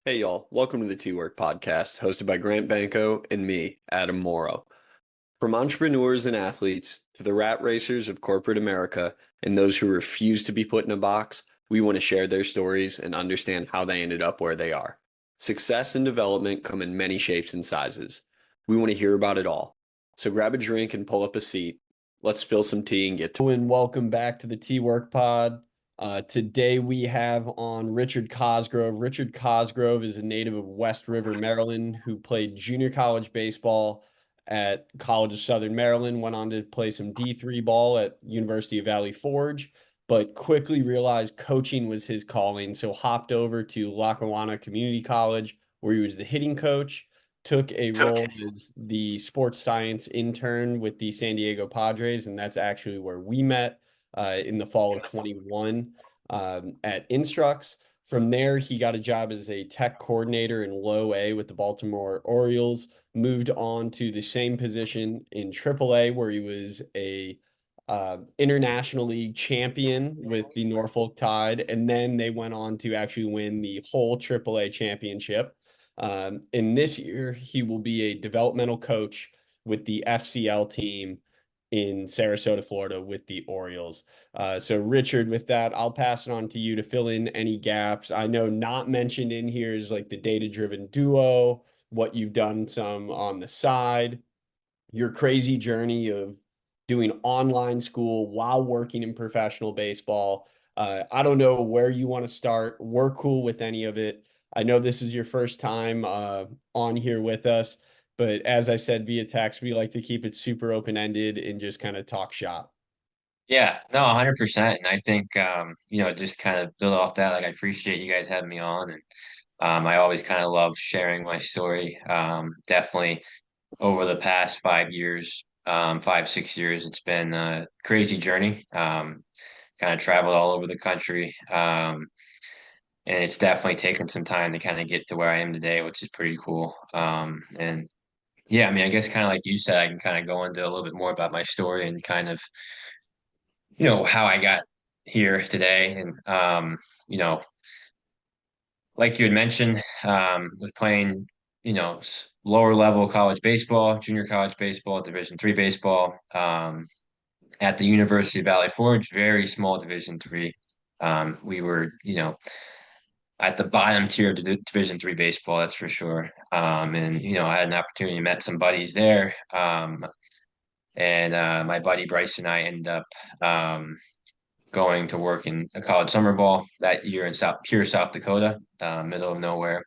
Hey y'all, welcome to the T-Work podcast, hosted by Grant Banko and me, Adam Moreau. From entrepreneurs and athletes to the rat racers of corporate America and those who refuse to be put in a box, we want to share their stories and understand how they ended up where they are. Success and development come in many shapes and sizes. We want to hear about it all. So grab a drink and pull up a seat. Let's spill some tea and get to it. And welcome back to the T-Work pod. Today we have on Richard Cosgrove. Richard Cosgrove is a native of West River, Maryland, who played junior college baseball at College of Southern Maryland, went on to play some D3 ball at University of Valley Forge, but quickly realized coaching was his calling, so hopped over to Lackawanna Community College, where he was the hitting coach, took a role as the sports science intern with the San Diego Padres, and that's actually where we met in the fall of 21 at Instructs. From there, he got a job as a tech coordinator in low A with the Baltimore Orioles, moved on to the same position in AAA, where he was a international league champion with the Norfolk Tide, and then they went on to actually win the whole AAA championship. And this year, he will be a developmental coach with the FCL team in Sarasota, Florida, with the Orioles. So, Richard, with that, I'll pass it on to you to fill in any gaps. I know not mentioned in here is like the data-driven duo, what you've done some on the side, your crazy journey of doing online school while working in professional baseball. I don't know where you want to start. We're cool with any of it. I know this is your first time on here with us, but as I said via text, we like to keep it super open-ended and just kind of talk shop. Yeah, no, 100%. And I think, just kind of build off that. Like, I appreciate you guys having me on. And I always kind of love sharing my story. Definitely over the past 5 years, 5, 6 years, it's been a crazy journey. Kind of traveled all over the country. And it's definitely taken some time to kind of get to where I am today, which is pretty cool. And yeah, I mean, I guess kind of like you said, I can kind of go into a little bit more about my story and kind of how I got here today. And you know, like you had mentioned, was playing, lower level college baseball, junior college baseball, Division III baseball, at the University of Valley Forge, very small Division III. We were, at the bottom tier of Division III baseball, that's for sure. And I had an opportunity, met some buddies there. And my buddy Bryce and I ended up going to work in a college summer ball that year in pure South Dakota, middle of nowhere.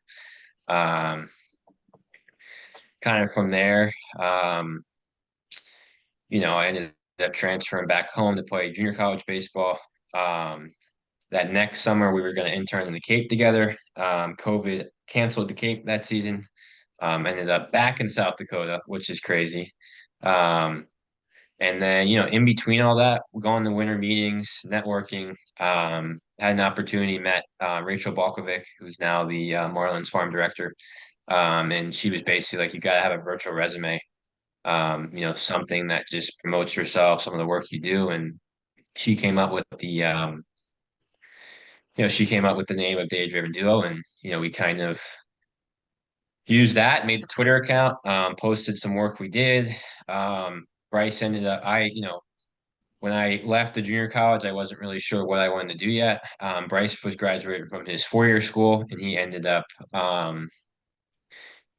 Um, Kind of from there, I ended up transferring back home to play junior college baseball. Um, that next summer, we were going to intern in the Cape together. COVID canceled the Cape that season. Ended up back in South Dakota, which is crazy. Um, And then, in between all that, going to winter meetings, networking, had an opportunity, met Rachel Balkovic, who's now the Marlins farm director. And she was basically like, you got to have a virtual resume, something that just promotes yourself, some of the work you do. And she came up with she came up with the name of Data Driven Duo. And, we kind of used that, made the Twitter account, posted some work we did. Bryce ended up, when I left the junior college, I wasn't really sure what I wanted to do yet. Bryce was graduating from his 4-year school, and he ended up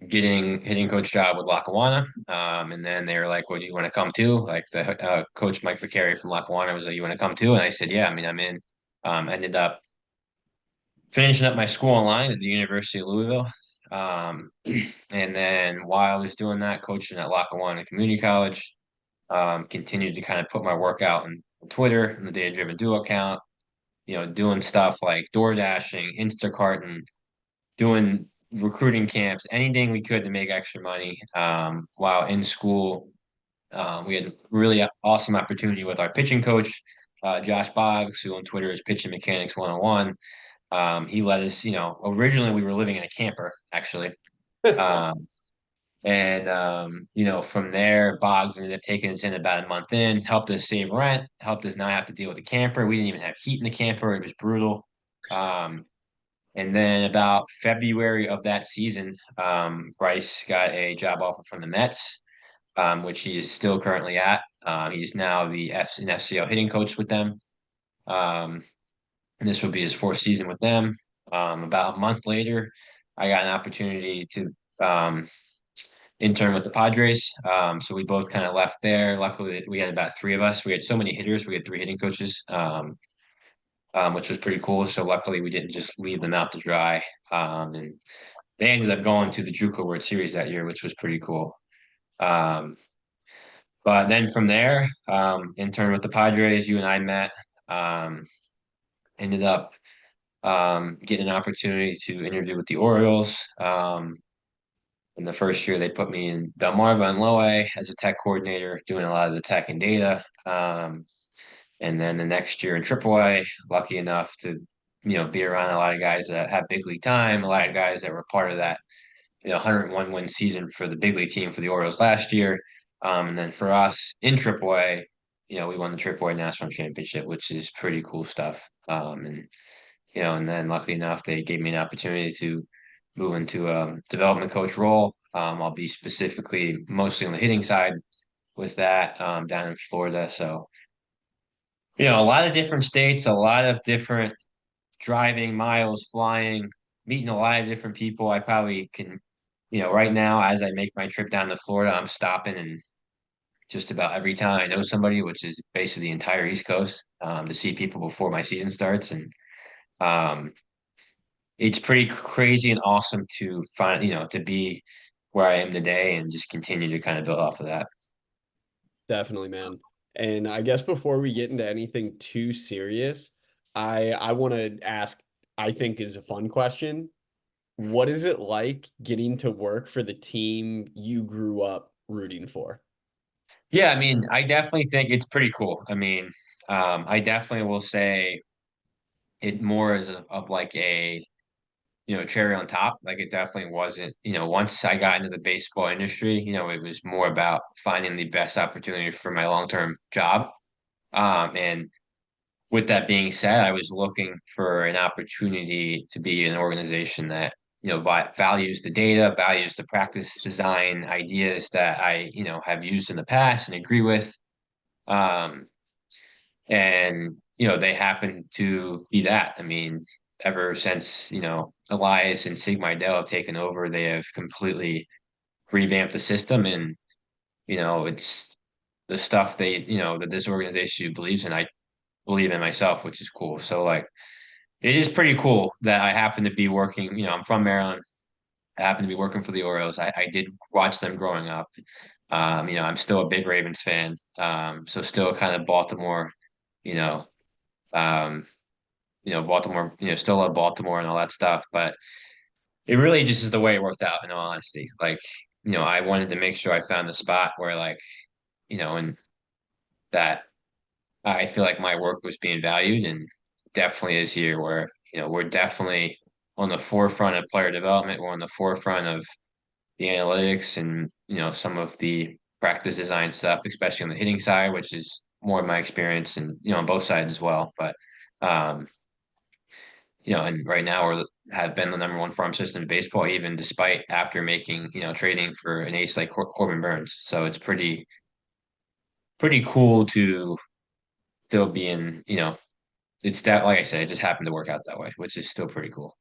getting hitting coach job with Lackawanna. And then they were like, "What do you want to come to?" Like the coach Mike Vicari from Lackawanna was like, "You want to come to?" And I said, "Yeah." I mean, I'm in. Ended up finishing up my school online at the University of Louisville. Um, and then while I was doing that, coaching at Lackawanna Community College, continued to kind of put my work out on Twitter and the Data Driven Duo account, doing stuff like door dashing, Instacart, and doing recruiting camps, anything we could to make extra money. While in school, we had a really awesome opportunity with our pitching coach, Josh Boggs, who on Twitter is Pitching Mechanics 101. He let us, originally we were living in a camper, actually. Um, and from there, Boggs ended up taking us in about a month in, helped us save rent, helped us not have to deal with the camper. We didn't even have heat in the camper. It was brutal. Um, And then about February of that season, Bryce got a job offer from the Mets, which he is still currently at. He's now an FCL hitting coach with them. Um, and this will be his fourth season with them. About a month later, I got an opportunity to intern with the Padres. So we both kind of left there. Luckily, we had about three of us. We had so many hitters. We had three hitting coaches, which was pretty cool. So luckily, we didn't just leave them out to dry. And they ended up going to the JUCO World Series that year, which was pretty cool. Um, but then from there, intern with the Padres, you and I met. Um, Ended up getting an opportunity to interview with the Orioles. In the first year, they put me in Delmarva and Lowe as a tech coordinator, doing a lot of the tech and data. And then the next year in AAA, lucky enough to, be around a lot of guys that have big league time, a lot of guys that were part of that, 101 win season for the big league team for the Orioles last year. And then for us in AAA, we won the AAA National Championship, which is pretty cool stuff. And then luckily enough, they gave me an opportunity to move into a development coach role. I'll be specifically mostly on the hitting side with that down in Florida. So, a lot of different states, a lot of different driving miles, flying, meeting a lot of different people. I probably can, right now, as I make my trip down to Florida, I'm stopping in just about every town I know somebody, which is basically the entire East Coast, to see people before my season starts. And um, it's pretty crazy and awesome to find, to be where I am today and just continue to kind of build off of that. Definitely, man. And I guess before we get into anything too serious, I want to ask, I think is a fun question. What is it like getting to work for the team you grew up rooting for? Yeah, I mean, I definitely think it's pretty cool. I mean, I definitely will say it more as of like a, cherry on top. Like it definitely wasn't, once I got into the baseball industry, it was more about finding the best opportunity for my long-term job. And with that being said, I was looking for an opportunity to be an organization that, values the data, values the practice design ideas that I, have used in the past and agree with. Um, and, they happen to be that. I mean, ever since, Elias and Sigma Dell have taken over, they have completely revamped the system. And, it's the stuff that this organization believes in. I believe in myself, which is cool. So, like, it is pretty cool that I happen to be working. I'm from Maryland. I happen to be working for the Orioles. I did watch them growing up. I'm still a big Ravens fan. So still kind of Baltimore, you know, um, Baltimore, still love Baltimore and all that stuff. But it really just is the way it worked out, in all honesty. Like, I wanted to make sure I found a spot where, like, and that I feel like my work was being valued, and definitely is here where, we're definitely on the forefront of player development. We're on the forefront of the analytics and, some of the practice design stuff, especially on the hitting side, which is more of my experience and, on both sides as well. But, um, and right now we have been the number one farm system in baseball, even despite after making, trading for an ace like Corbin Burns. So it's pretty cool to still be in, it's that, like I said, it just happened to work out that way, which is still pretty cool.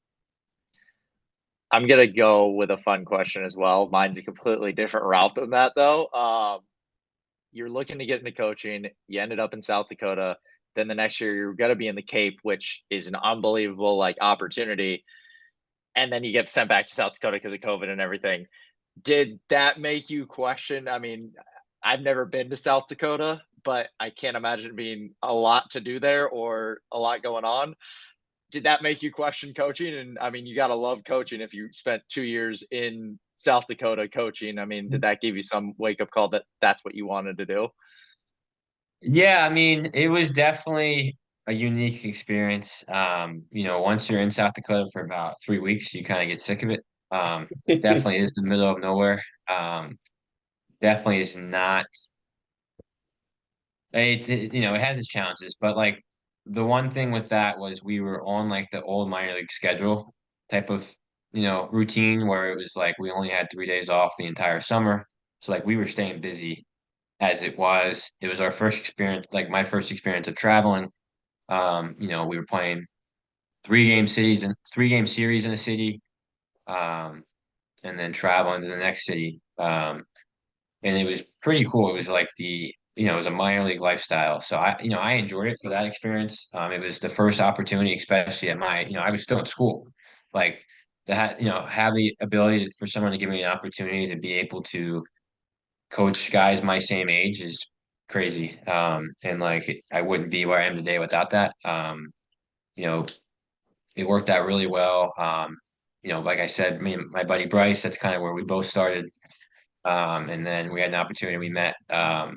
I'm gonna go with a fun question as well. Mine's a completely different route than that, though. You're looking to get into coaching. You ended up in South Dakota. Then the next year you're gonna be in the Cape, which is an unbelievable opportunity. And then you get sent back to South Dakota because of COVID and everything. Did that make you question? I mean, I've never been to South Dakota, but I can't imagine it being a lot to do there or a lot going on. Did that make you question coaching? And I mean, you got to love coaching if you spent 2 years in South Dakota coaching. I mean, did that give you some wake up call that that's what you wanted to do? Yeah, I mean, it was definitely a unique experience. Once you're in South Dakota for about 3 weeks, you kind of get sick of it. Definitely is the middle of nowhere. Definitely is not. It has its challenges, but like the one thing with that was we were on like the old minor league schedule. type of, routine where it was like we only had 3 days off the entire summer. So like we were staying busy as it was. It was our first experience, like my first experience of traveling. We were playing 3-game series in a city, um, and then traveling to the next city. And it was pretty cool. It was like it was a minor league lifestyle. So I enjoyed it for that experience. It was the first opportunity, especially at I was still in school, like have the ability for someone to give me an opportunity to be able to coach guys my same age is crazy. And like I wouldn't be where I am today without that. You know, it worked out really well. Like I said, me and my buddy Bryce, that's kind of where we both started. And then we had an opportunity. We met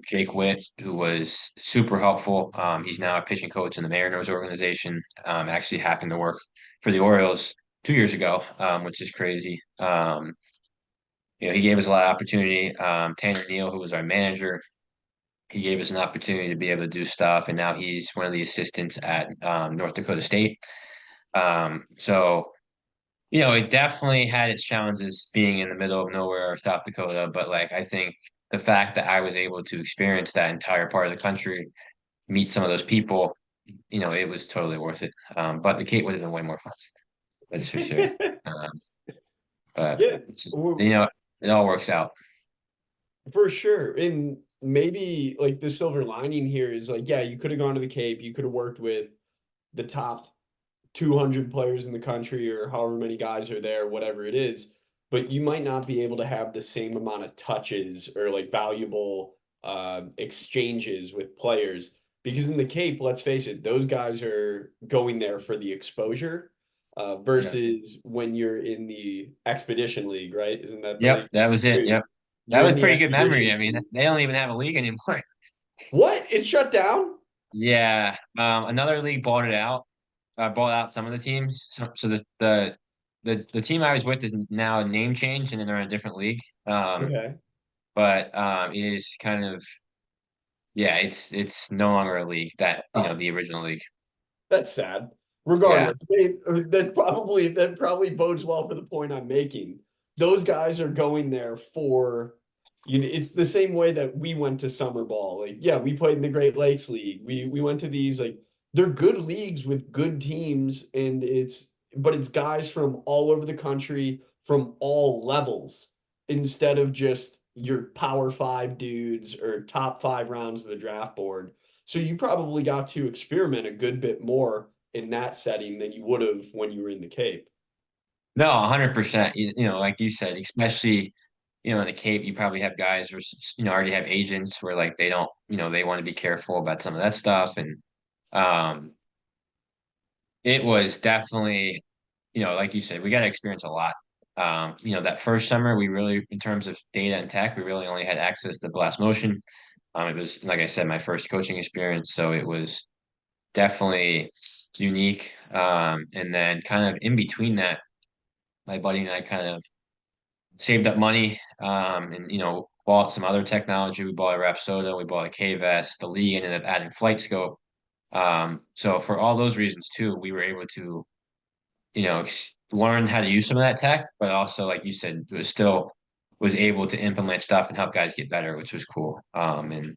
Jake Witt, who was super helpful. He's now a pitching coach in the Mariners organization. Actually happened to work for the Orioles 2 years ago, which is crazy. He gave us a lot of opportunity. Tanner Neal, who was our manager, he gave us an opportunity to be able to do stuff, and now he's one of the assistants at North Dakota State. So it definitely had its challenges being in the middle of nowhere or South Dakota, but like I think the fact that I was able to experience that entire part of the country, meet some of those people, it was totally worth it. But the Cape would have been way more fun. That's for sure. Um, but Yeah, it's just, it all works out. for sure. And maybe like the silver lining here is like, yeah, you could have gone to the Cape, you could have worked with the top 200 players in the country or however many guys are there, whatever it is, but you might not be able to have the same amount of touches or like valuable exchanges with players because in the Cape, let's face it, those guys are going there for the exposure Yeah. versus when you're in the Expedition League, right? Isn't that the Yep, league? that was it. You're, Yep. That you're was in the pretty good memory. Expedition I mean, League. they don't even have a league anymore. What? It shut down? Yeah. Another league bought it out. Bought out some of the teams. So the team I was with is now name changed and then they're in a different league. Okay. But it is kind of yeah, it's no longer a league that Oh. the original league. That's sad. Yeah. Regardless, that probably bodes well for the point I'm making. Those guys are going there for, it's the same way that we went to summer ball. Like, yeah, we played in the Great Lakes League. We went to these like they're good leagues with good teams, and it's guys from all over the country from all levels instead of just your power five dudes or top five rounds of the draft board. So you probably got to experiment a good bit more in that setting than you would have when you were in the Cape. No, 100%. Like you said, especially in the Cape, you probably have guys who already have agents where like they don't, they want to be careful about some of that stuff. And um it was definitely, like you said, we got to experience a lot. That first summer, we really, in terms of data and tech, we really only had access to Blast Motion. It was, like I said, my first coaching experience, so it was definitely unique. And then kind of in between that, my buddy and I kind of saved up money, and bought some other technology. We bought a Rapsoda, we bought a K-Vest. The league ended up adding Flight Scope. So for all those reasons too, we were able to learn how to use some of that tech, but also, like you said, was able to implement stuff and help guys get better, which was cool. And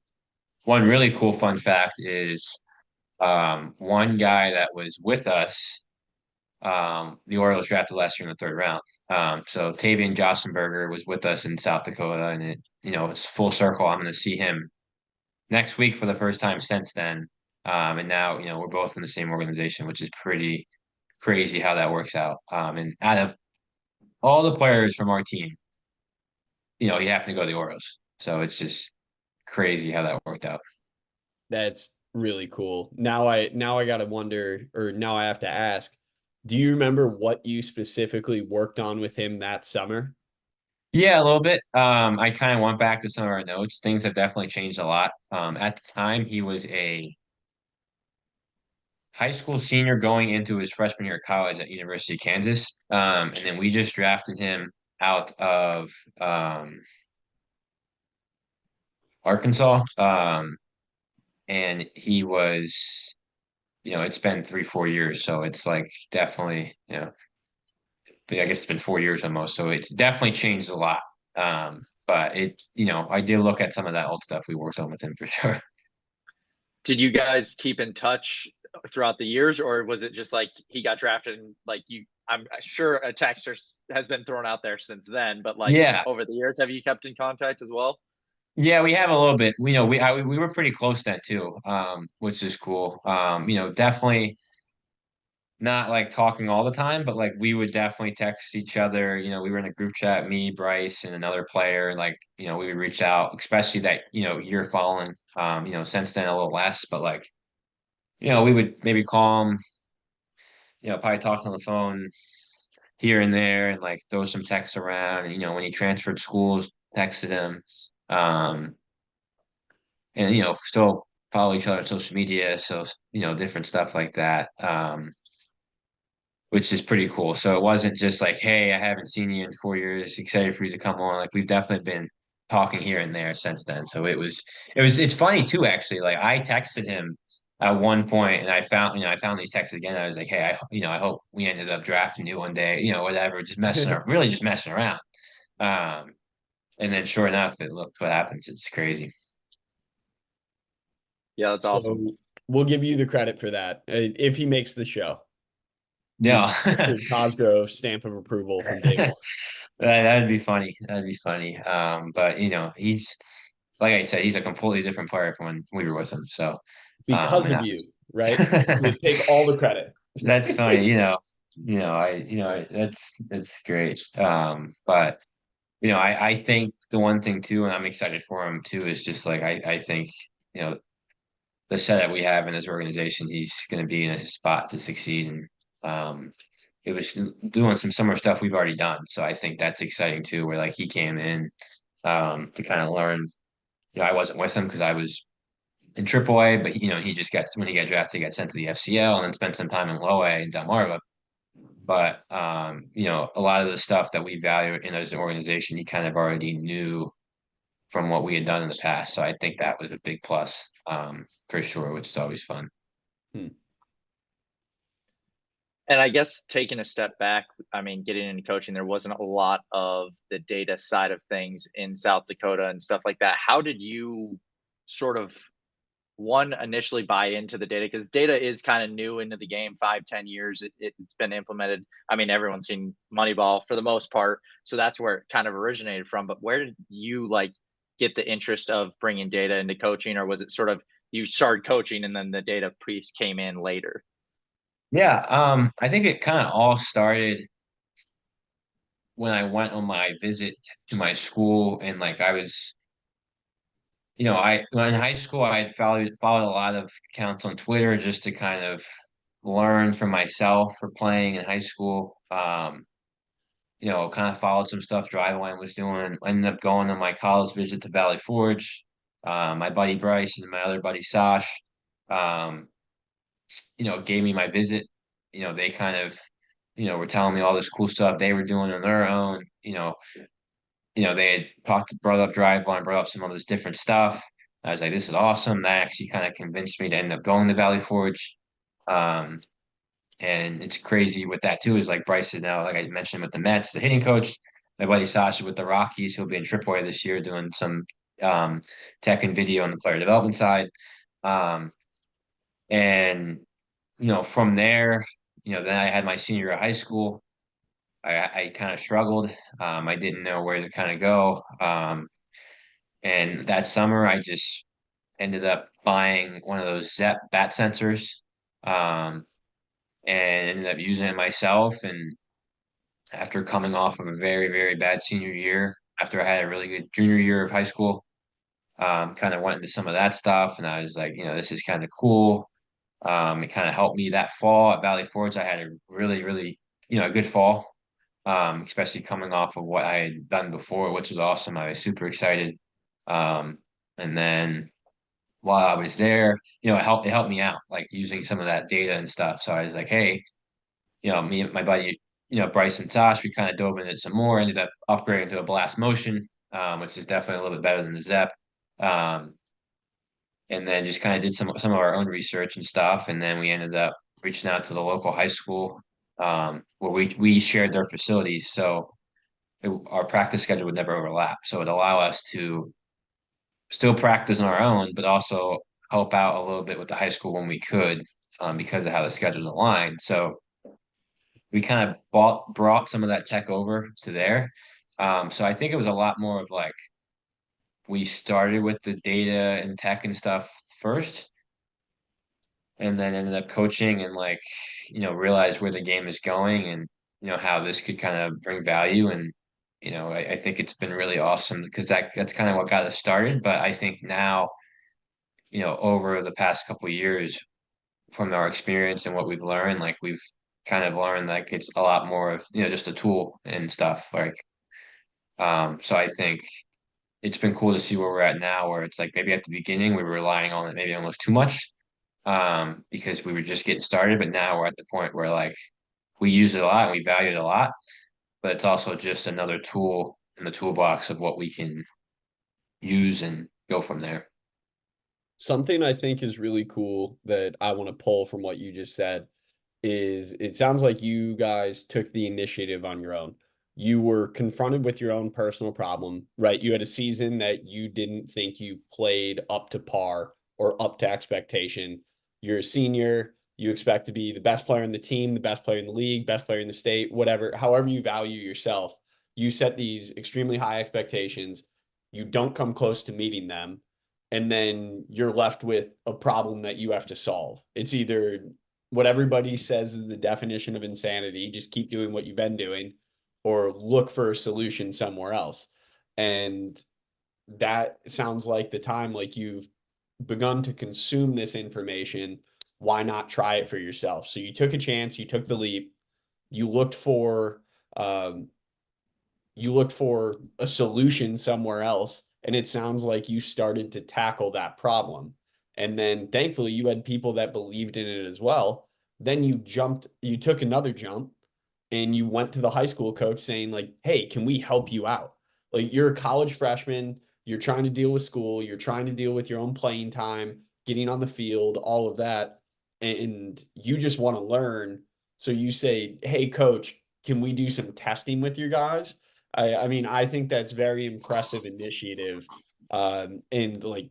one really cool fun fact is one guy that was with us, the Orioles drafted last year in the third round. So Tavian Jossenberger was with us in South Dakota, and it's full circle. I'm going to see him next week for the first time since then. And now, we're both in the same organization, which is pretty crazy how that works out. And out of all the players from our team, he happened to go to the Orioles. So it's just crazy how that worked out. That's really cool. Now I gotta wonder, or now I have to ask, do you remember what you specifically worked on with him that summer? Yeah, a little bit. I kind of went back to some of our notes. Things have definitely changed a lot. At the time, he was a high school senior going into his freshman year of college at University of Kansas. And then we just drafted him out of Arkansas. And he was, it's been 3, 4 years, so it's like definitely, I guess it's been 4 years almost, so it's definitely changed a lot. But I did look at some of that old stuff we worked on with him for sure. Did you guys keep in touch throughout the years, or was it just like he got drafted and like you? I'm sure a text has been thrown out there since then, but like Yeah, over the years, have you kept in contact as well? yeah, we have a little bit. We were pretty close then too, which is cool. Definitely not like talking all the time, but like we would definitely text each other. We were in a group chat, me, Bryce, and another player. Like, we would reach out, especially that, year following. Since then a little less, but like, we would maybe call him, probably talk on the phone here and there and like throw some texts around. And, when he transferred schools, texted him. Um, and still follow each other on social media. So, different stuff like that. Which is pretty cool. So it wasn't just like, hey, I haven't seen you in 4 years, excited for you to come on. Like we've definitely been talking here and there since then. So it's funny too, actually. Like I texted him at one point and I found these texts again. I was like, hey, I hope we ended up drafting you one day, whatever, just messing around, really just messing around. Um, and then sure enough, look what happens. It's crazy. Yeah, that's awesome. So we'll give you the credit for that if he makes the show. You Yeah. Cosgrove stamp of approval from day one. That'd be funny. That'd be funny. But he's like I said, he's a completely different player from when we were with him. So, Because of and you, right? You take all the credit. that's funny. That's great. But I think the one thing too, and I'm excited for him too, is just like I think you know the setup we have in this organization, he's going to be in a spot to succeed. And it was doing some summer stuff we've already done. So I think that's exciting too, where like he came in to kind of learn. I wasn't with him because I was in AAA, but he just got when he got drafted, he got sent to the FCL and then spent some time in Low A and Delmarva. But a lot of the stuff that we value in as an organization, he kind of already knew from what we had done in the past. So I think that was a big plus for sure, which is always fun. Hmm. And I guess taking a step back, I mean, getting into coaching, there wasn't a lot of the data side of things in South Dakota and stuff like that. How did you sort of one initially buy into the data? Because data is kind of new into the game, 5, 10 years. It's been implemented. I mean, everyone's seen Moneyball for the most part. So that's where it kind of originated from. But where did you like get the interest of bringing data into coaching? Or was it sort of you started coaching and then the data piece came in later? Yeah, I think it kind of all started when I went on my visit to my school, and like I was, when in high school I had followed a lot of accounts on Twitter just to kind of learn for myself for playing in high school. Kind of followed some stuff Driveline was doing. Ended up going on my college visit to Valley Forge. My buddy Bryce and my other buddy Sash, um, gave me my visit. They kind of, were telling me all this cool stuff they were doing on their own. They had brought up Driveline, brought up some of this different stuff. I was like, this is awesome. That actually kind of convinced me to end up going to Valley Forge. Um, and it's crazy with that too, is like Bryson now, like I mentioned with the Mets, the hitting coach, my buddy Sasha with the Rockies, he'll be in AAA this year doing some tech and video on the player development side. Um, and from there, then I had my senior year of high school. I kind of struggled. I didn't know where to kind of go. And that summer, I just ended up buying one of those ZEP bat sensors and ended up using it myself. And after coming off of a very, very bad senior year, after I had a really good junior year of high school, kind of went into some of that stuff. And I was like, this is kind of cool. It kind of helped me that fall at Valley Forge. I had a really, really, a good fall, especially coming off of what I had done before, which was awesome. I was super excited. Um, and then while I was there, it helped me out, like using some of that data and stuff. So I was like, hey, me and my buddy, Bryce and Tosh, we kind of dove into it some more, ended up upgrading to a blast motion, which is definitely a little bit better than the ZEP. Um, and then just kind of did some of our own research and stuff. And then we ended up reaching out to the local high school where we shared their facilities, so our practice schedule would never overlap. So it allow us to still practice on our own, but also help out a little bit with the high school when we could, because of how the schedules aligned. So we kind of brought some of that tech over to there. So I think it was a lot more of like we started with the data and tech and stuff first, and then ended up coaching and like, realized where the game is going and, how this could kind of bring value. And, I think it's been really awesome because that's kind of what got us started. But I think now, over the past couple of years from our experience and what we've learned, like we've kind of learned like it's a lot more of, just a tool and stuff. Like, so I think it's been cool to see where we're at now, where it's like maybe at the beginning we were relying on it maybe almost too much, because we were just getting started. But now we're at the point where like we use it a lot and we value it a lot, but it's also just another tool in the toolbox of what we can use and go from there. Something I think is really cool that I want to pull from what you just said is it sounds like you guys took the initiative on your own. You were confronted with your own personal problem, right? You had a season that you didn't think you played up to par or up to expectation. You're a senior, you expect to be the best player in the team, the best player in the league, best player in the state, whatever, however you value yourself. You set these extremely high expectations. You don't come close to meeting them. And then you're left with a problem that you have to solve. It's either what everybody says is the definition of insanity, just keep doing what you've been doing, or look for a solution somewhere else. And that sounds like the time like you've begun to consume this information. Why not try it for yourself? So you took a chance, you took the leap, you looked for um, you looked for a solution somewhere else, and it sounds like you started to tackle that problem. And then thankfully you had people that believed in it as well. Then you took another jump and you went to the high school coach saying like, "Hey, can we help you out?" Like you're a college freshman, you're trying to deal with school, you're trying to deal with your own playing time, getting on the field, all of that, and you just want to learn. So you say, "Hey coach, can we do some testing with you guys?" I mean, I think that's very impressive initiative. And like,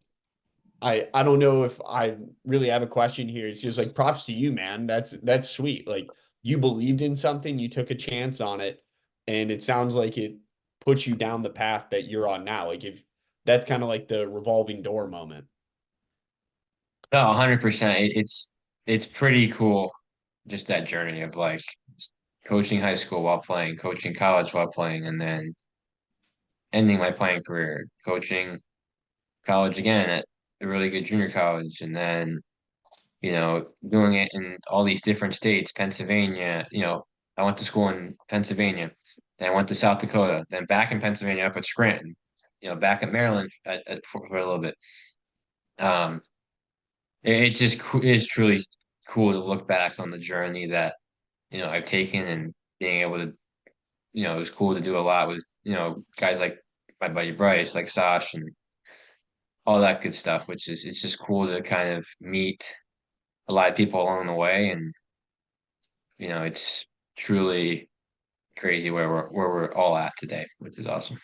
I don't know if I really have a question here. It's just like props to you, man. That's sweet. Like you believed in something, you took a chance on it, and it sounds like it puts you down the path that you're on now. Like if that's kind of like the revolving door moment. No, 100%. It's pretty cool, just that journey of like coaching high school while playing, coaching college while playing, and then ending my playing career, coaching college again at a really good junior college, and then doing it in all these different states, Pennsylvania. I went to school in Pennsylvania, then I went to South Dakota, then back in Pennsylvania up at Scranton, back in Maryland for a little bit. Um, it just is truly cool to look back on the journey that I've taken and being able to, it was cool to do a lot with guys like my buddy Bryce, like Sash, and all that good stuff. Which is it's just cool to kind of meet a lot of people along the way, and it's truly crazy where we're all at today, which is awesome.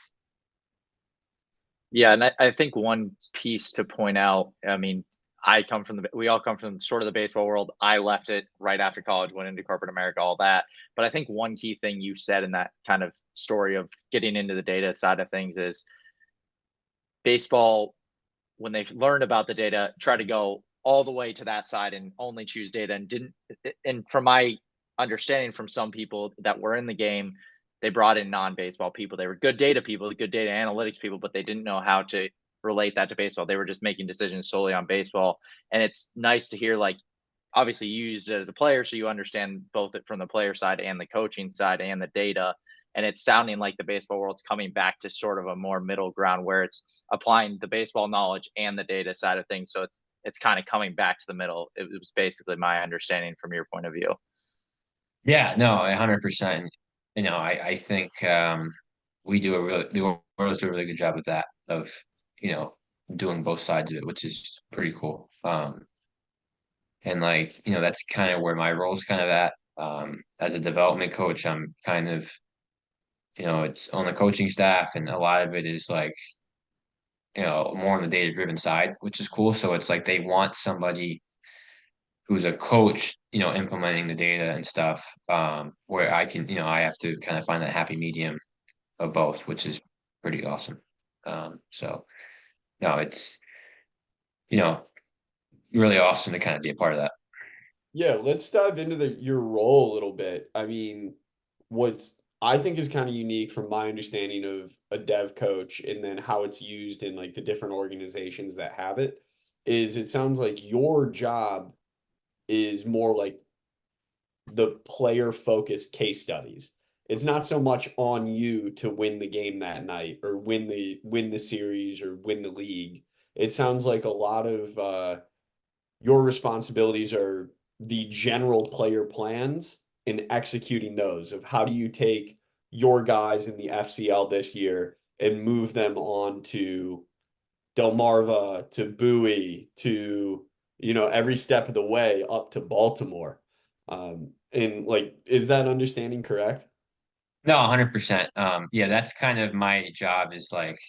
Yeah, and I think one piece to point out, I mean, we all come from sort of the baseball world. I left it right after college, went into corporate America, all that. But I think one key thing you said in that kind of story of getting into the data side of things is baseball, when they learned about the data, try to go all the way to that side and only choose data and didn't. And from my understanding from some people that were in the game, they brought in non-baseball people. They were good data people, good data analytics people, but they didn't know how to relate that to baseball. They were just making decisions solely on baseball. And it's nice to hear, like, obviously you used it as a player, so you understand both it from the player side and the coaching side and the data. And it's sounding like the baseball world's coming back to sort of a more middle ground where it's applying the baseball knowledge and the data side of things. So it's kind of coming back to the middle. It was basically my understanding from your point of view. Yeah, no, 100%. I think the Orioles do a really good job of that, of you know doing both sides of it, which is pretty cool. And like that's kind of where my role is kind of at. As a development coach, I'm kind of, it's on the coaching staff, and a lot of it is like, more on the data driven side, which is cool. So it's like they want somebody who's a coach, implementing the data and stuff, where I can, I have to kind of find that happy medium of both, which is pretty awesome. So no, it's, you know, really awesome to kind of be a part of that. Yeah, let's dive into your role a little bit. I mean, what's I think is kind of unique from my understanding of a dev coach and then how it's used in like the different organizations that have it is it sounds like your job is more like the player focused case studies. It's not so much on you to win the game that night or win the series or win the league. It sounds like a lot of your responsibilities are the general player plans and executing those of how do you take your guys in the FCL this year and move them on to Delmarva to Bowie to every step of the way up to Baltimore. And like, is that understanding correct? No, 100%. Yeah, that's kind of my job, is like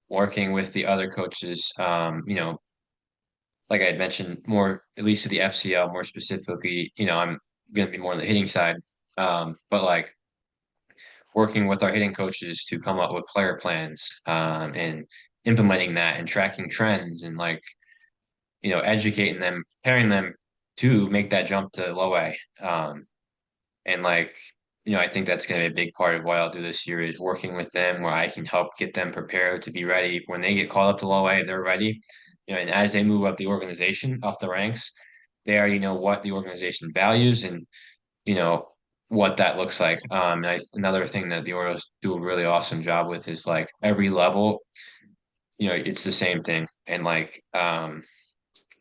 working with the other coaches. Like I had mentioned, more at least to the FCL, more specifically, I'm going to be more on the hitting side. But like working with our hitting coaches to come up with player plans, and implementing that and tracking trends, and like, educating them, preparing them to make that jump to low A. And like, I think that's going to be a big part of what I'll do this year, is working with them where I can help get them prepared to be ready when they get called up to low A, they're ready. And as they move up the organization, up the ranks, they already know what the organization values, and you know what that looks like. Another thing that the Orioles do a really awesome job with is like every level, it's the same thing. And like, I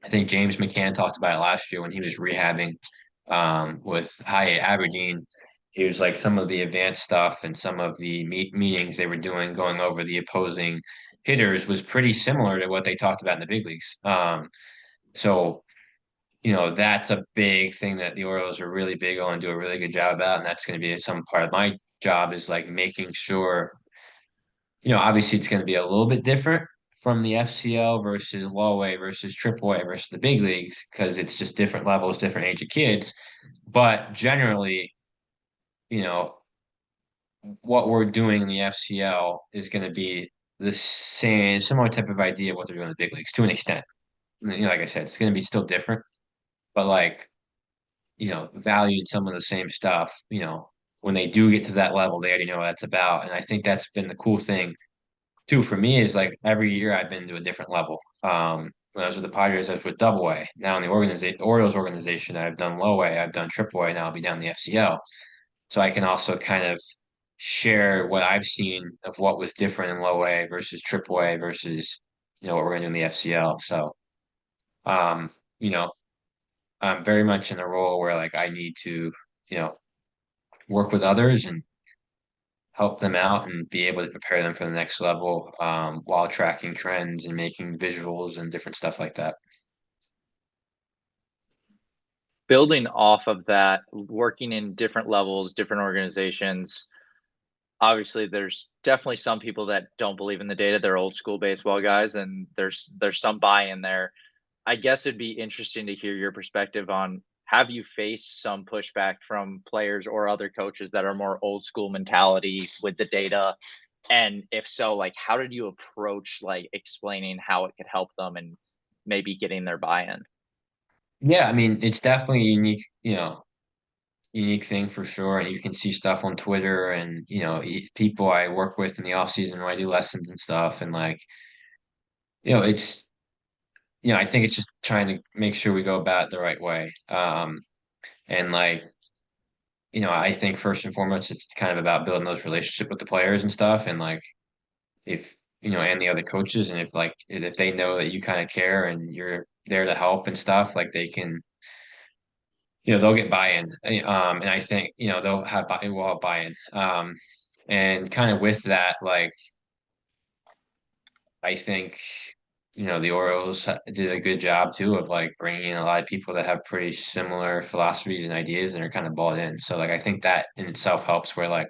think James McCann talked about it last year when he was rehabbing, with High Aberdeen. He was like, some of the advanced stuff and some of the meetings they were doing, going over the opposing hitters, was pretty similar to what they talked about in the big leagues. So that's a big thing that the Orioles are really big on and do a really good job about. And that's going to be some part of my job, is like making sure, obviously it's going to be a little bit different from the FCL versus low A versus triple A versus the big leagues, because it's just different levels, different age of kids. But generally, you know, what we're doing in the FCL is going to be the same, similar type of idea of what they're doing in the big leagues to an extent. Like I said, it's going to be still different, but like, valued some of the same stuff, when they do get to that level, they already know what that's about. And I think that's been the cool thing too for me, is like every year I've been to a different level. When I was with the Padres, I was with Double A. Now in the Orioles organization, I've done Low A, I've done Triple A. Now I'll be down the FCL, so I can also kind of share what I've seen of what was different in Low A versus Triple A versus what we're going to do in the FCL. So, um, you know, I'm very much in a role where like I need to, you know, work with others and help them out and be able to prepare them for the next level, while tracking trends and making visuals and different stuff like that. Building off of that, working in different levels, different organizations, obviously there's definitely some people that don't believe in the data. They're old school baseball guys, and there's some buy-in there. I guess it'd be interesting to hear your perspective on, have you faced some pushback from players or other coaches that are more old school mentality with the data? And if so, like how did you approach like explaining how it could help them and maybe getting their buy-in? Yeah, I mean, it's definitely a unique, unique thing for sure. And you can see stuff on Twitter and, people I work with in the off season when I do lessons and stuff. And like, it's, I think it's just trying to make sure we go about it the right way. And like, I think first and foremost, it's kind of about building those relationships with the players and stuff. And like, if, and the other coaches, and if they know that you kind of care and you're there to help and stuff, like they can, they'll get buy-in. And I think, we'll have buy-in. And kind of with that, like, I think, the Orioles did a good job too of like bringing in a lot of people that have pretty similar philosophies and ideas and are kind of bought in. So like I think that in itself helps where like,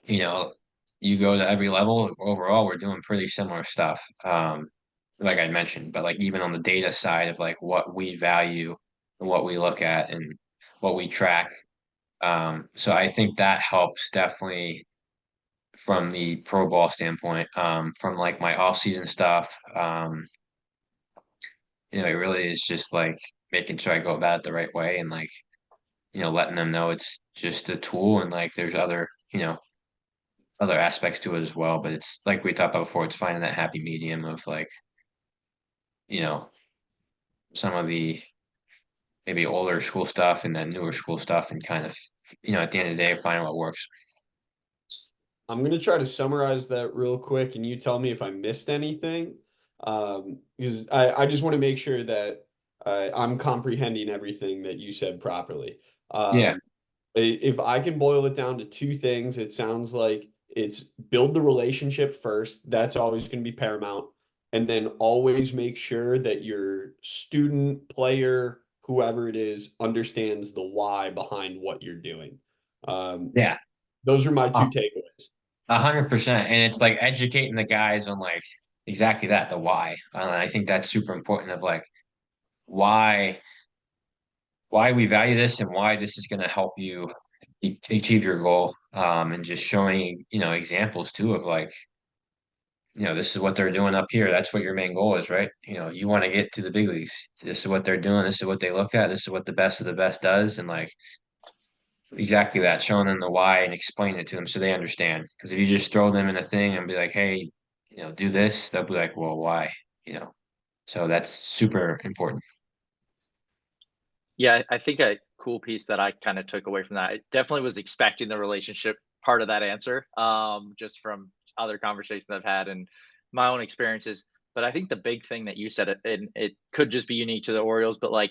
you know, you go to every level overall, we're doing pretty similar stuff. Like I mentioned, but like even on the data side of like what we value and what we look at and what we track. So I think that helps definitely from the pro ball standpoint, from like my off season stuff. It really is just like making sure I go about it the right way and like, letting them know it's just a tool and like there's other aspects to it as well. But it's like we talked about before, it's finding that happy medium of like, you know, some of the maybe older school stuff and then newer school stuff and kind of, at the end of the day, finding what works. I'm going to try to summarize that real quick and you tell me if I missed anything. Because I just want to make sure that I'm comprehending everything that you said properly. Yeah. If I can boil it down to two things, it sounds like it's build the relationship first. That's always going to be paramount. And then always make sure that your student, player, whoever it is, understands the why behind what you're doing. Um, Yeah. those are my two takeaways. 100%. And it's like educating the guys on like exactly that, the why. I think that's super important of like why why we value this and why this is going to help you achieve your goal. And just showing, examples too of like, this is what they're doing up here. That's what your main goal is, right? You want to get to the big leagues. This is what they're doing. This is what they look at. This is what the best of the best does. And like exactly that, showing them the why and explaining it to them so they understand. Because if you just throw them in a thing and be like, hey, do this, they'll be like, well, why? You know, so that's super important. Yeah, I think a cool piece that I kind of took away from that, I definitely was expecting the relationship part of that answer, just from other conversations I've had and my own experiences. But I think the big thing that you said, and it could just be unique to the Orioles, but like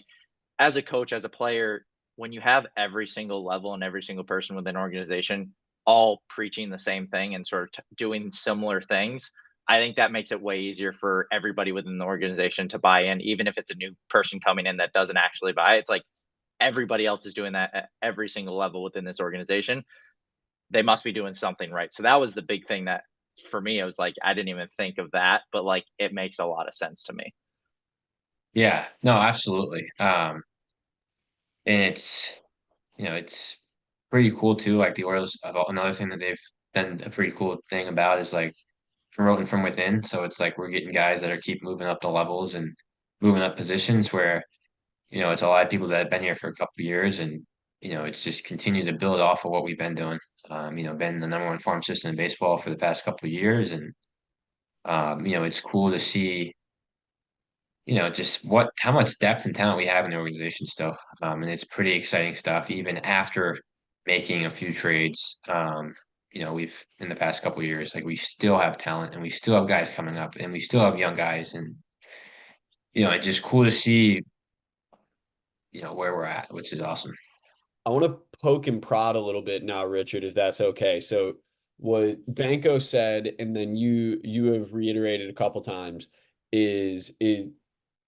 as a coach, as a player, when you have every single level and every single person within an organization all preaching the same thing and sort of doing similar things, I think that makes it way easier for everybody within the organization to buy in, even if it's a new person coming in that doesn't actually buy it. It's like everybody else is doing that at every single level within this organization. They must be doing something right. So that was the big thing that for me, I was like, I didn't even think of that, but like it makes a lot of sense to me. Yeah, no, absolutely. And it's pretty cool too. Like the Orioles, another thing that they've done a pretty cool thing about is like promoting from within. So it's like we're getting guys that are keep moving up the levels and moving up positions where it's a lot of people that have been here for a couple of years, and it's just continue to build off of what we've been doing. Been the number one farm system in baseball for the past couple of years, and it's cool to see, just how much depth and talent we have in the organization still. And it's pretty exciting stuff, even after making a few trades. We've in the past couple of years, like we still have talent and we still have guys coming up and we still have young guys, and it's just cool to see, where we're at, which is awesome. I want to poke and prod a little bit now, Richard, if that's okay. So what Banko said, and then you have reiterated a couple times, is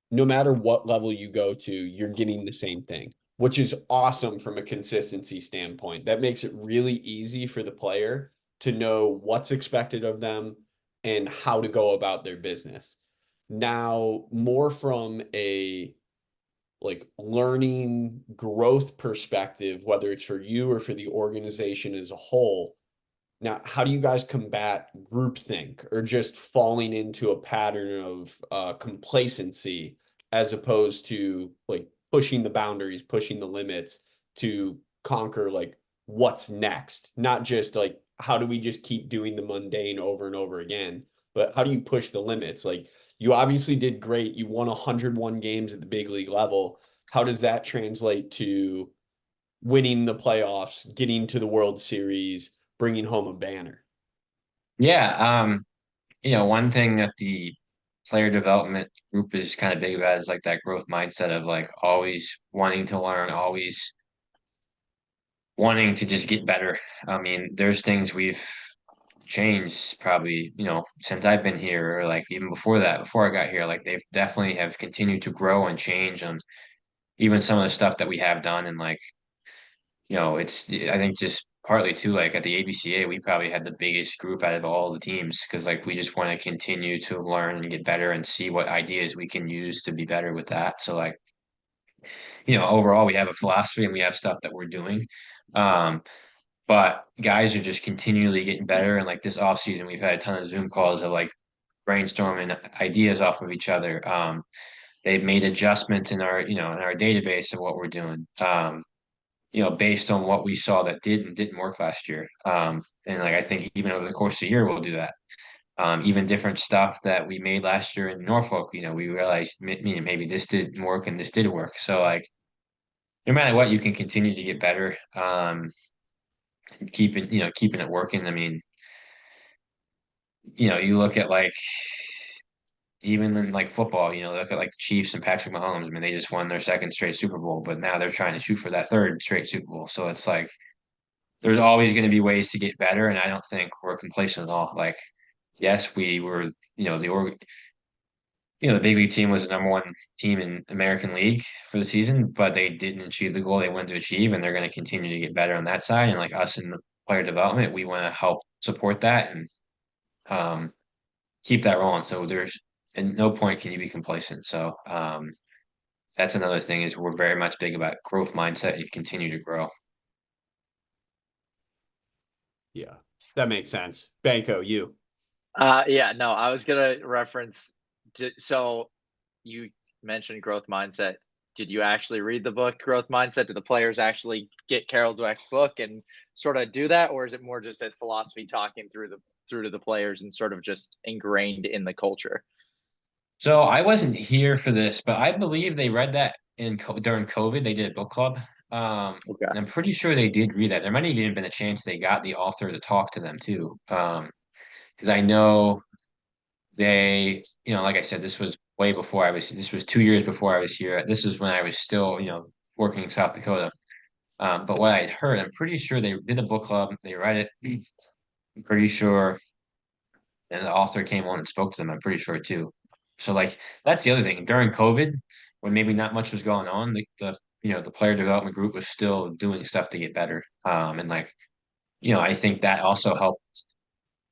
no matter what level you go to, you're getting the same thing, which is awesome from a consistency standpoint. That makes it really easy for the player to know what's expected of them and how to go about their business. Now, more from a like learning growth perspective, whether it's for you or for the organization as a whole. Now, how do you guys combat groupthink or just falling into a pattern of complacency as opposed to like pushing the boundaries, pushing the limits to conquer like what's next? Not just like how do we just keep doing the mundane over and over again, but how do you push the limits? Like you obviously did great. You won 101 games at the big league level. How does that translate to winning the playoffs, getting to the World Series, bringing home a banner? Yeah, one thing that the player development group is kind of big about is like that growth mindset of like always wanting to learn, always wanting to just get better. I mean, there's things we've changed probably, since I've been here, or like even before that, before I got here. Like they've definitely have continued to grow and change on even some of the stuff that we have done. And like, it's I think just partly too, like at the ABCA, we probably had the biggest group out of all the teams because like we just want to continue to learn and get better and see what ideas we can use to be better with that. So like, overall we have a philosophy and we have stuff that we're doing. Um, but guys are just continually getting better. And like this off season, we've had a ton of Zoom calls of like brainstorming ideas off of each other. They've made adjustments in our database of what we're doing. Based on what we saw that did and didn't work last year. And like I think even over the course of the year, we'll do that. Even different stuff that we made last year in Norfolk, we realized maybe this didn't work and this did work. So like no matter what, you can continue to get better. Keeping it working. I mean, you look at like even in like football, look at like the Chiefs and Patrick Mahomes. I mean, they just won their second straight Super Bowl, but now they're trying to shoot for that third straight Super Bowl. So it's like there's always going to be ways to get better, and I don't think we're complacent at all. Like, yes, we were, the big league team was the number one team in American League for the season, but they didn't achieve the goal they wanted to achieve, and they're going to continue to get better on that side. And like us in the player development, we want to help support that and um, keep that rolling. So there's at no point can you be complacent. So that's another thing is we're very much big about growth mindset and continue to grow. Yeah, that makes sense. Banko, you. Yeah, no, I was gonna reference. So you mentioned growth mindset. Did you actually read the book Growth Mindset? Did the players actually get Carol Dweck's book and sort of do that, or is it more just a philosophy talking through to the players and sort of just ingrained in the culture? So I wasn't here for this, but I believe they read that during COVID. They did a book club. Okay, And I'm pretty sure they did read that. There might have even been a chance they got the author to talk to them too. Because I know they, like I said, this was way before I was. This was 2 years before I was here. This is when I was still, working in South Dakota. But what I'd heard, I'm pretty sure they did a book club. They read it. I'm pretty sure, and the author came on and spoke to them. I'm pretty sure too. So like that's the other thing. During COVID, when maybe not much was going on, the player development group was still doing stuff to get better. And like I think that also helped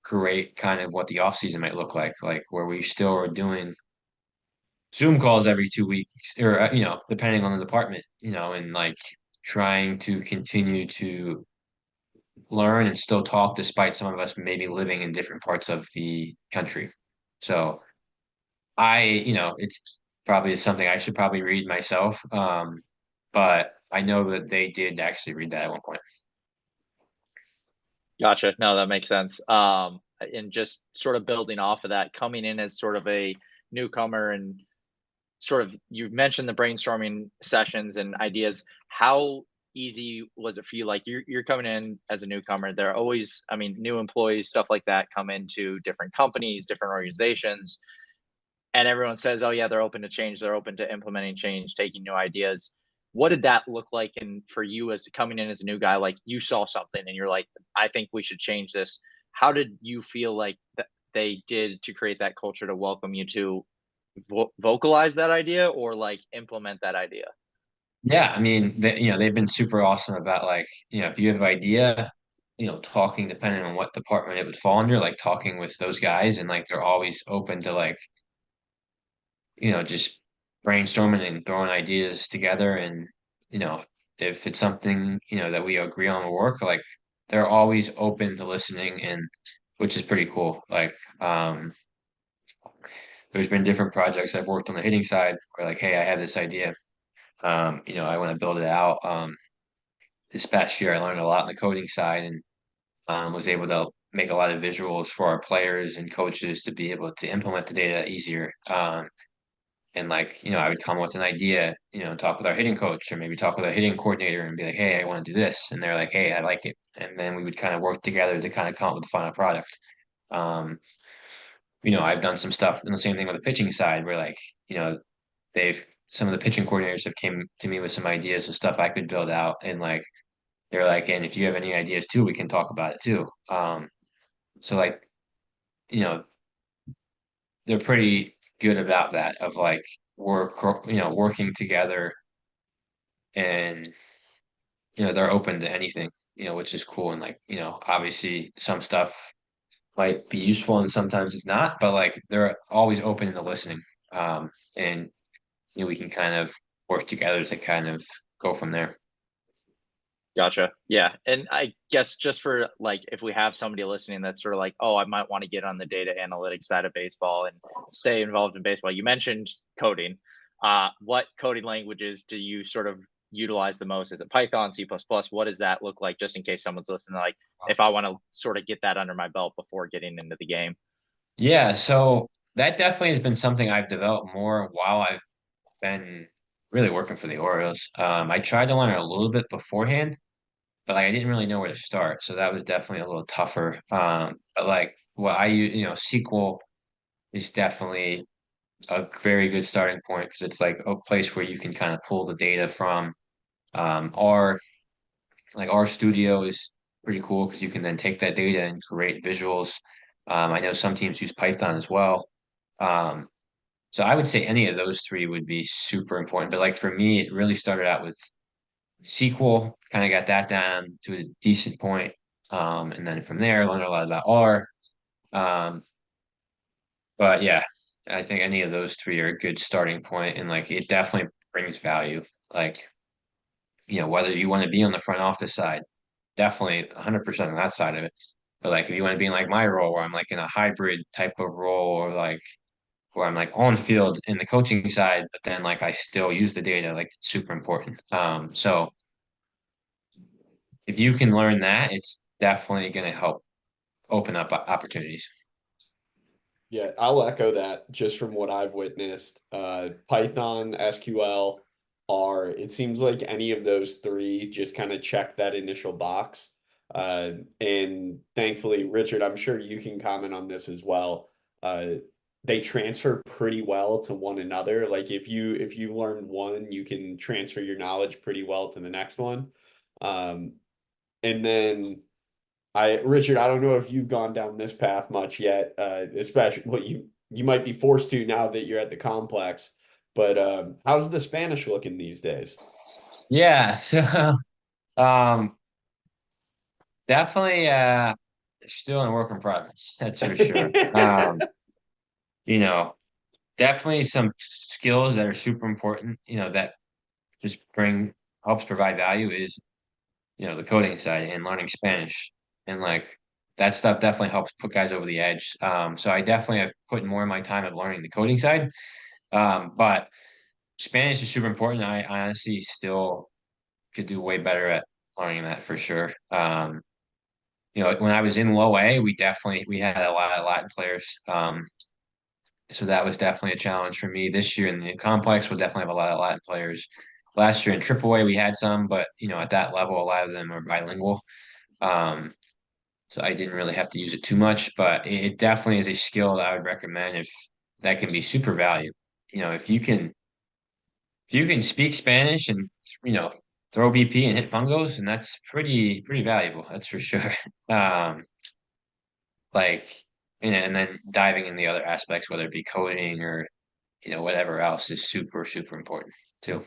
create kind of what the off season might look like where we still are doing Zoom calls every 2 weeks, or depending on the department, and like trying to continue to learn and still talk despite some of us maybe living in different parts of the country. So it's probably something I should probably read myself. But I know that they did actually read that at one point. gotcha. No, that makes sense. And just sort of building off of that, coming in as sort of a newcomer and sort of you mentioned the brainstorming sessions and ideas. How easy was it for you? Like you're coming in as a newcomer. There are always, I mean, new employees, stuff like that come into different companies, different organizations, and everyone says, "Oh yeah, they're open to change. They're open to implementing change, taking new ideas." What did that look like? And for you as coming in as a new guy, like you saw something and you're like, "I think we should change this." How did you feel like they did to create that culture to welcome you to vocalize that idea or like implement that idea? Yeah, I mean, they've been super awesome about like, if you have an idea, talking depending on what department it would fall under, like talking with those guys, and like they're always open to like, just brainstorming and throwing ideas together. And, you know, if it's something, that we agree on will work, like they're always open to listening, and which is pretty cool. Like, there's been different projects I've worked on the hitting side where like, hey, I have this idea. I want to build it out. This past year, I learned a lot on the coding side, and was able to make a lot of visuals for our players and coaches to be able to implement the data easier. And like, I would come with an idea, talk with our hitting coach or maybe talk with our hitting coordinator and be like, hey, I want to do this. And they're like, hey, I like it. And then we would kind of work together to kind of come up with the final product. Um, I've done some stuff and the same thing with the pitching side where like, they've some of the pitching coordinators have came to me with some ideas and stuff I could build out. And like they're like, and if you have any ideas too, we can talk about it too. So like, you know, they're pretty good about that of like working together and they're open to anything, which is cool. And like, obviously some stuff might be useful and sometimes it's not, but like they're always open to listening. And we can kind of work together to kind of go from there. Gotcha. Yeah. And I guess just for like, if we have somebody listening that's sort of like, oh, I might want to get on the data analytics side of baseball and stay involved in baseball. You mentioned coding. What coding languages do you sort of utilize the most? Is it Python, C++? What does that look like just in case someone's listening? Like, if I want to sort of get that under my belt before getting into the game. Yeah, so that definitely has been something I've developed more while I've been really working for the Orioles. I tried to learn it a little bit beforehand, but like I didn't really know where to start, so that was definitely a little tougher. But like what I use, SQL is definitely a very good starting point because it's like a place where you can kind of pull the data from. R like R Studio is pretty cool because you can then take that data and create visuals. I know some teams use Python as well. Um, so I would say any of those three would be super important. But like for me, it really started out with SQL, kind of got that down to a decent point. And then from there, learned a lot about R. Um, but yeah, I think any of those three are a good starting point, and like it definitely brings value. Like, whether you want to be on the front office side, definitely 100% on that side of it. But like if you want to be in like my role where I'm like in a hybrid type of role or like where I'm like on field in the coaching side, but then like I still use the data, like it's super important. So if you can learn that, it's definitely going to help open up opportunities. Yeah, I'll echo that just from what I've witnessed. Python, SQL, R, it seems like any of those three just kind of check that initial box. And thankfully, Richard, I'm sure you can comment on this as well. Uh, they transfer pretty well to one another. Like if you learn one, you can transfer your knowledge pretty well to the next one. Um, and then Richard, I don't know if you've gone down this path much yet, especially what you might be forced to now that you're at the complex. But how's the Spanish looking these days? Yeah, so um, definitely still in work in progress. That's for sure. You know, definitely some skills that are super important, that just bring helps provide value is, the coding side and learning Spanish. And like that stuff definitely helps put guys over the edge. So I definitely have put more of my time of learning the coding side. But Spanish is super important. I honestly still could do way better at learning that for sure. When I was in low A, we had a lot of Latin players. So that was definitely a challenge for me. This year in the complex, we'll definitely have a lot of Latin players. Last year in AAA, we had some, but at that level, a lot of them are bilingual. Um, so I didn't really have to use it too much, but it definitely is a skill that I would recommend if that can be super valuable. If you can speak Spanish and you know throw BP and hit fungos, and that's pretty valuable. That's for sure. Um, like and then diving in the other aspects, whether it be coding or whatever else, is super important too.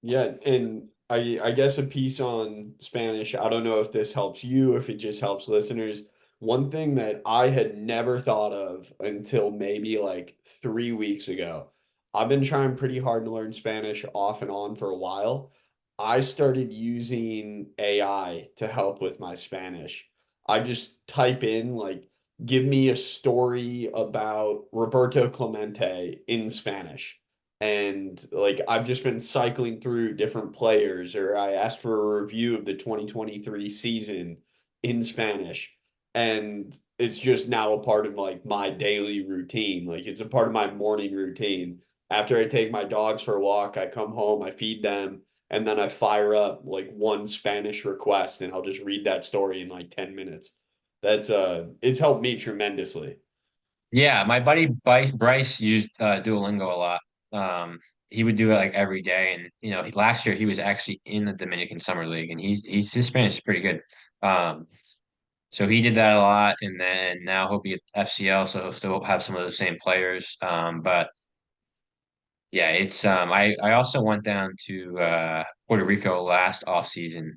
Yeah, and I guess a piece on Spanish. I don't know if this helps you, if it just helps listeners. One thing that I had never thought of until maybe like 3 weeks ago. I've been trying pretty hard to learn Spanish off and on for a while. I started using AI to help with my Spanish. I just type in like, give me a story about Roberto Clemente in Spanish, and like I've just been cycling through different players, or I asked for a review of the 2023 season in Spanish, and it's just now a part of like my daily routine. Like it's a part of my morning routine. After I take my dogs for a walk, I come home, I feed them, and then I fire up like one Spanish request and I'll just read that story in like 10 minutes. That's it's helped me tremendously. Yeah, my buddy Bryce used Duolingo a lot. He would do it like every day, and last year he was actually in the Dominican Summer League, and his Spanish is pretty good. Um, So he did that a lot, and then now he'll be at FCL, so he'll still have some of those same players. But yeah, it's I also went down to Puerto Rico last off season,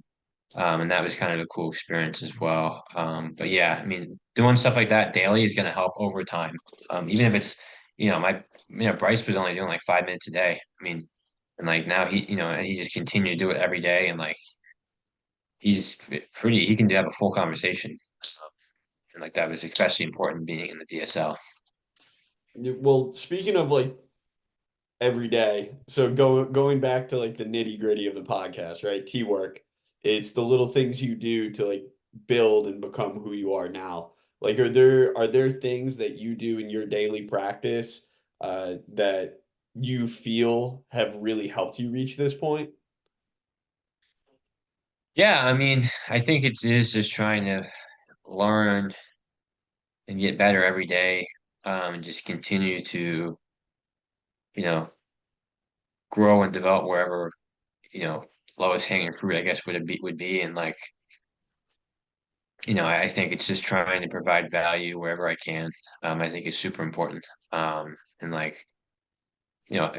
and that was kind of a cool experience as well. But yeah, I mean, doing stuff like that daily is going to help over time. Even if it's, Bryce was only doing like 5 minutes a day. I mean, and like now and he just continued to do it every day, and like he can have a full conversation, and like that was especially important being in the DSL. Well, speaking of like every day, so going back to like the nitty-gritty of the podcast, right? T-work. It's the little things you do to like build and become who you are now. Like are there things that you do in your daily practice that you feel have really helped you reach this point? Yeah, I mean, I think it is just trying to learn and get better every day, and just continue to, you know, grow and develop wherever, you know, lowest hanging fruit, I guess would be. And like, I think it's just trying to provide value wherever I can. I think it's super important. And like,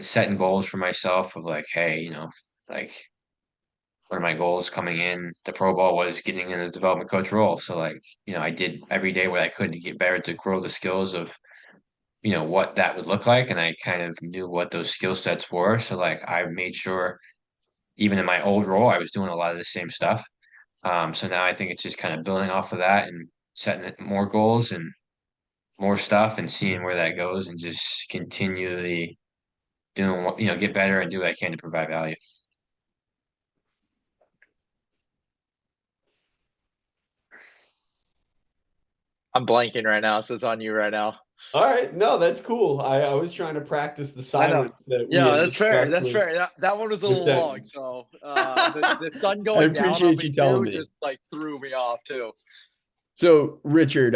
setting goals for myself of like, hey, like one of my goals coming in the Pro Bowl was getting in the development coach role. So like, I did every day what I could to get better, to grow the skills of what that would look like, and I kind of knew what those skill sets were. So like I made sure even in my old role I was doing a lot of the same stuff. So now I think it's just kind of building off of that and setting more goals and more stuff and seeing where that goes, and just continually doing what get better and do what I can to provide value. I'm blanking right now, so it's on you right now. All right, no, that's cool. I was trying to practice the I know. silence that we Yeah, had that's fair. discussed That's fair. That one was a with little that. long, so the sun I going down on appreciate me you telling too me. just like threw me off too. So, Richard,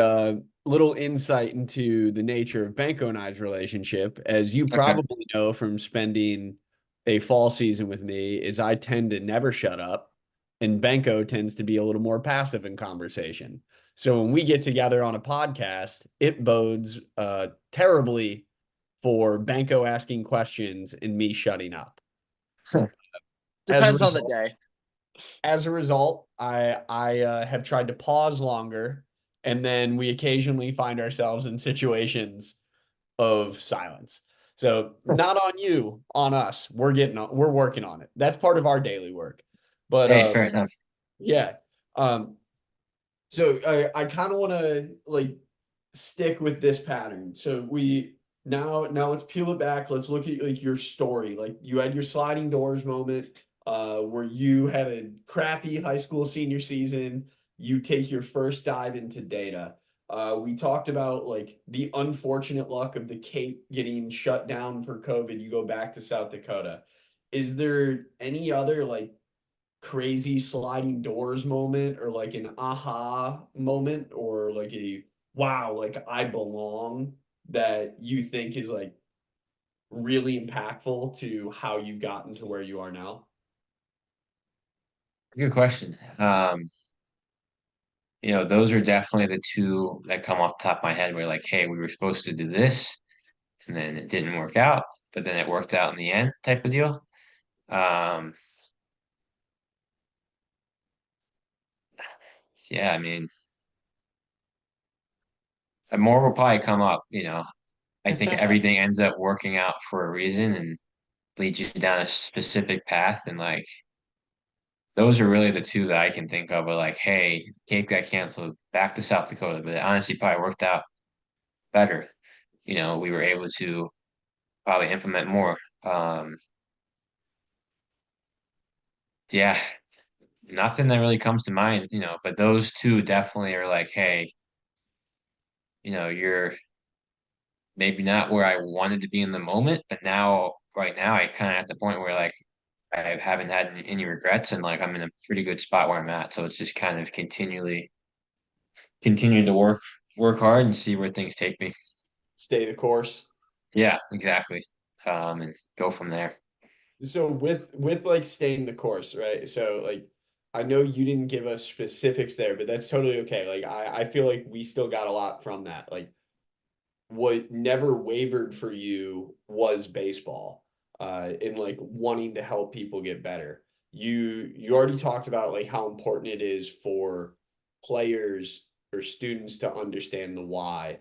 little insight into the nature of Banko and I's relationship. As you Okay. probably know from spending a fall season with me, is I tend to never shut up, and Banko tends to be a little more passive in conversation. So when we get together on a podcast, it bodes terribly for Banko asking questions and me shutting up. As a Depends on the result, day. I have tried to pause longer, and then we occasionally find ourselves in situations of silence. So not on you, on us. We're working on it. That's part of our daily work. But Hey, fair enough. yeah. Um, so I kind of want to like stick with this pattern. So we now let's peel it back. Let's look at like your story. Like you had your sliding doors moment, where you had a crappy high school senior season. You take your first dive into data. We talked about like the unfortunate luck of the Cape getting shut down for COVID. You go back to South Dakota. Is there any other like crazy sliding doors moment or like an aha moment or like a wow, like I belong that you think is like really impactful to how you've gotten to where you are now? Good question. Those are definitely the two that come off the top of my head, where like, hey, we were supposed to do this and then it didn't work out, but then it worked out in the end, type of deal. Um, yeah, I mean, more will probably come up. I think everything ends up working out for a reason and leads you down a specific path, and like those are really the two that I can think of. Are like, hey, Cape got canceled, back to South Dakota, but it honestly probably worked out better. We were able to probably implement more. Um, yeah, nothing that really comes to mind, but those two definitely are like, hey, you're maybe not where I wanted to be in the moment, but right now, I kind of at the point where like I haven't had any regrets, and like I'm in a pretty good spot where I'm at. So it's just kind of continuing to work hard and see where things take me. Stay the course. Yeah, exactly. And go from there. So with like staying the course, right? So like I know you didn't give us specifics there, but that's totally okay. Like I feel like we still got a lot from that. Like what never wavered for you was baseball, and like wanting to help people get better. You already talked about like how important it is for players or students to understand the why.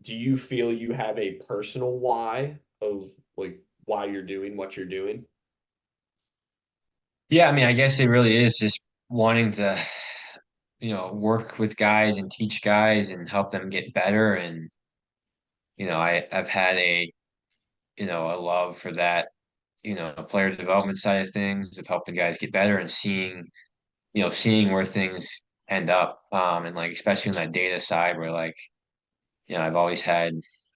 Do you feel you have a personal why of like why you're doing what you're doing? Yeah, I mean, I guess it really is just wanting to, work with guys and teach guys and help them get better. And, I've had a love for that, player development side of things, of helping guys get better and seeing where things end up. And like, especially on that data side where like, I've always had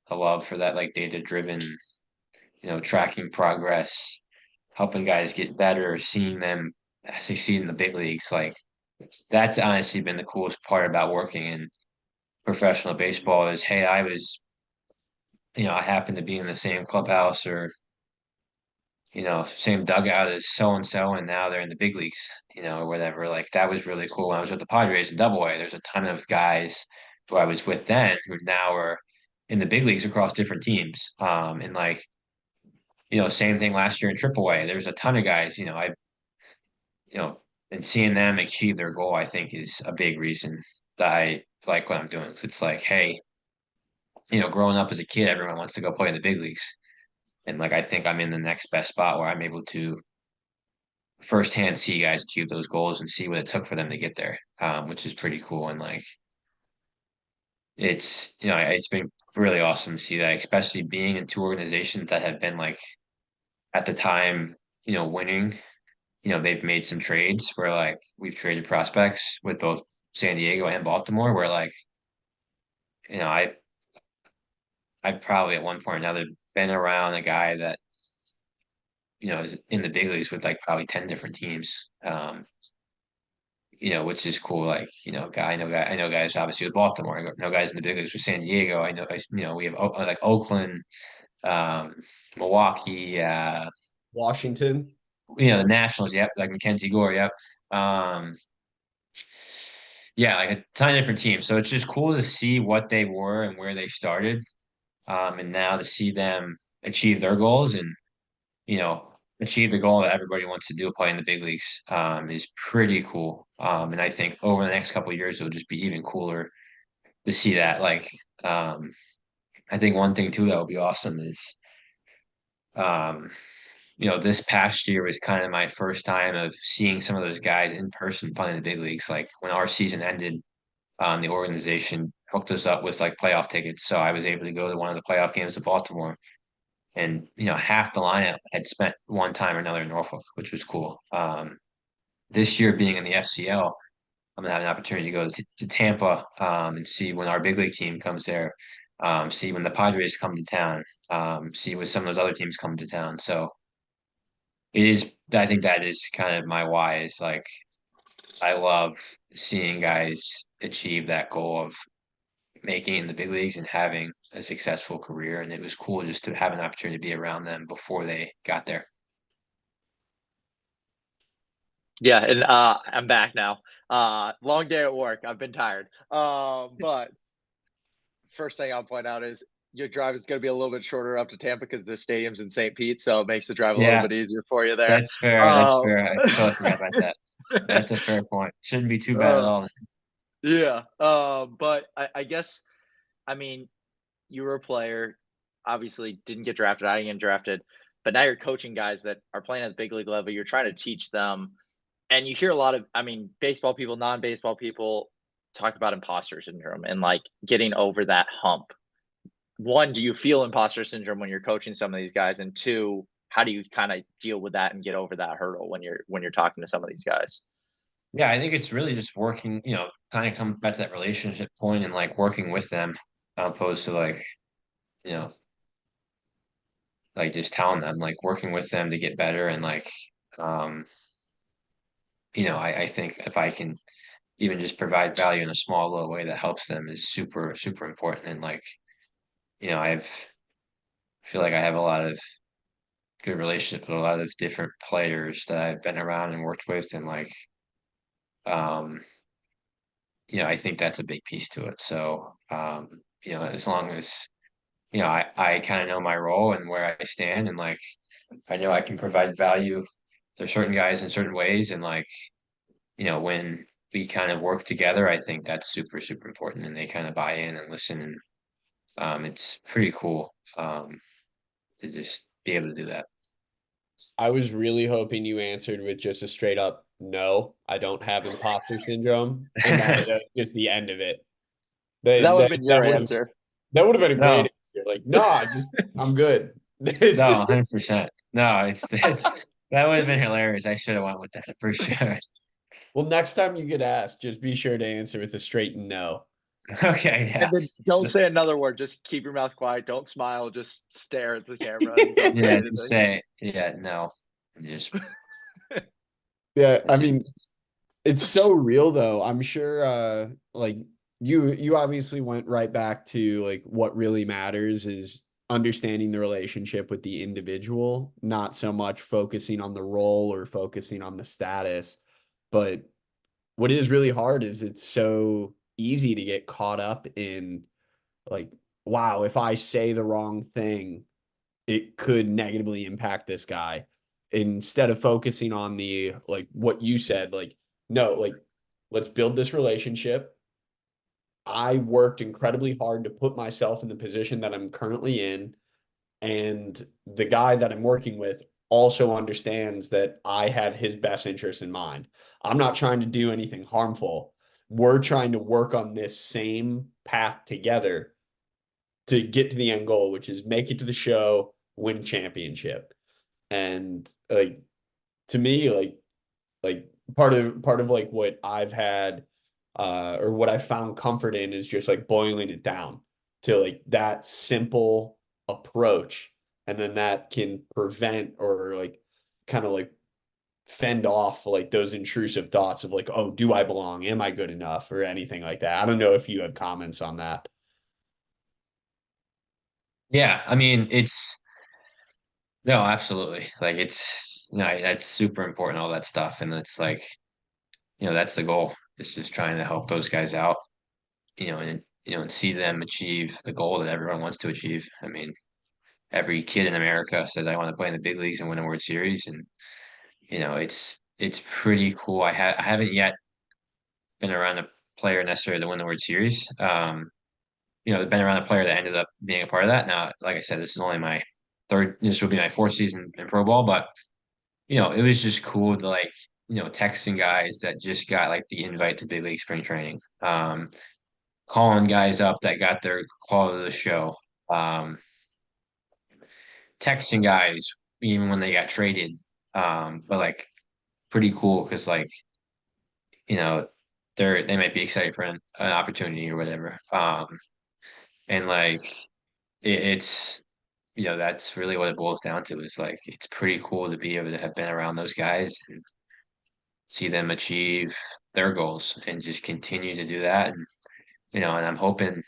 a love for that, like data driven, tracking progress, helping guys get better, seeing them succeed in the big leagues. Like, that's honestly been the coolest part about working in professional baseball is, hey, I happened to be in the same clubhouse or, same dugout as so and so, and now they're in the big leagues, or whatever. Like that was really cool. When I was with the Padres in Double A, there's a ton of guys who I was with then who now are in the big leagues across different teams. And like, same thing last year in Triple A. There's a ton of guys, you know, and seeing them achieve their goal, I think is a big reason that I like what I'm doing. So it's like, hey, growing up as a kid, everyone wants to go play in the big leagues. And like I think I'm in the next best spot where I'm able to firsthand see guys achieve those goals and see what it took for them to get there, which is pretty cool. And like it's been really awesome to see that, especially being in two organizations that have been like at the time, winning. They've made some trades where like we've traded prospects with both San Diego and Baltimore, where like, you know, I I've probably at one point or another been around a guy that, is in the big leagues with like probably 10 different teams. Which is cool. Like, I know guys obviously with Baltimore. I know guys in the big leagues with San Diego. I know, we have like Oakland, um, Milwaukee, Washington. the Nationals. Yep, like Mackenzie Gore. Yep. Um, yeah, like a ton of different teams. So it's just cool to see what they were and where they started, and now to see them achieve their goals and achieve the goal that everybody wants to do, play in the big leagues, is pretty cool. And I think over the next couple of years, it'll just be even cooler to see that. Like, um, I think one thing too that would be awesome is, um, this past year was kind of my first time of seeing some of those guys in person playing in the big leagues. Like when our season ended, the organization hooked us up with like playoff tickets, so I was able to go to one of the playoff games in Baltimore. And half the lineup had spent one time or another in Norfolk, which was cool. This year being in the FCL, I'm gonna have an opportunity to go to Tampa, and see when our big league team comes there, see when the Padres come to town, see when some of those other teams come to town. So it is. I think that is kind of my why. Is like I love seeing guys achieve that goal of making it in the big leagues and having a successful career. And it was cool just to have an opportunity to be around them before they got there. Yeah, and I'm back now. Long day at work. I've been tired. But first thing I'll point out is your drive is going to be a little bit shorter up to Tampa because the stadium's in St. Pete, so it makes the drive a little Yeah, bit easier for you there. that's fair. That's Um, fair. I totally forgot about that. That's a fair point. Shouldn't be too bad at uh, all. yeah. But I guess I mean you were a player, obviously didn't get drafted. I didn't get drafted, but now you're coaching guys that are playing at the big league level. You're trying to teach them, and you hear a lot of, I mean, baseball people, non-baseball people talk about imposter syndrome and like getting over that hump. One, do you feel imposter syndrome when you're coaching some of these guys? And two, how do you kind of deal with that and get over that hurdle when you're talking to some of these guys? Yeah, I think it's really just working, kind of come back to that relationship point and like working with them, opposed to you know, like just telling them, like working with them to get better. And like, um, I think if I can even just provide value in a small little way that helps them is super, super important. And like, I've feel like I have a lot of good relationship with a lot of different players that I've been around and worked with. And like, I think that's a big piece to it. So, as long as, I kind of know my role and where I stand, and like, I know I can provide value to certain guys in certain ways. And like, when we kind of work together, I think that's super, super important. And they kind of buy in and listen. And it's pretty cool to just be able to do that. I was really hoping you answered with just a straight up no, I don't have imposter syndrome, and that was just the end of it. That That would that have been that your would have answer. been a great No, answer. Like, no, I'm good. no, 100%. No, it's that would have been hilarious. I should have went with that for sure. Well, next time you get asked, just be sure to answer with a straight no. Okay, yeah. And then don't say another word. Just keep your mouth quiet. Don't smile. Just stare at the camera and don't say Yeah, to anything. say, yeah, no. Just Yeah, I that's it. mean, it's so real though. I'm sure like you obviously went right back to like what really matters is understanding the relationship with the individual, not so much focusing on the role or focusing on the status. But what is really hard is it's so easy to get caught up in like, wow, if I say the wrong thing, it could negatively impact this guy instead of focusing on the like what you said, like, no, like, let's build this relationship. I worked incredibly hard to put myself in the position that I'm currently in, and the guy that I'm working with also understands that I have his best interest in mind. I'm not trying to do anything harmful. We're trying to work on this same path together to get to the end goal, which is make it to the show, win championship. And like, to me, like part of like what I've had or what I found comfort in is just like boiling it down to like that simple approach. And then that can prevent or like kind of like fend off like those intrusive thoughts of like, oh, do I belong? Am I good enough? Or anything like that. I don't know if you have comments on that. Yeah, I mean, it's no, absolutely. Like it's that's super important, all that stuff. And it's like, that's the goal. It's just trying to help those guys out, and see them achieve the goal that everyone wants to achieve. I mean, every kid in America says I want to play in the big leagues and win a World Series, and it's pretty cool. I haven't yet been around a player necessarily to win the World Series. Been around a player that ended up being a part of that. Now, like I said, this is only my third. This will be my fourth season in pro ball, but it was just cool to like texting guys that just got like the invite to big league spring training. Calling guys up that got their call to the show. Um, Texting guys even when they got traded. But like pretty cool because like you know they might be excited for an opportunity or whatever. And like it's that's really what it boils down to is like it's pretty cool to be able to have been around those guys and see them achieve their goals and just continue to do that. And and I'm hoping,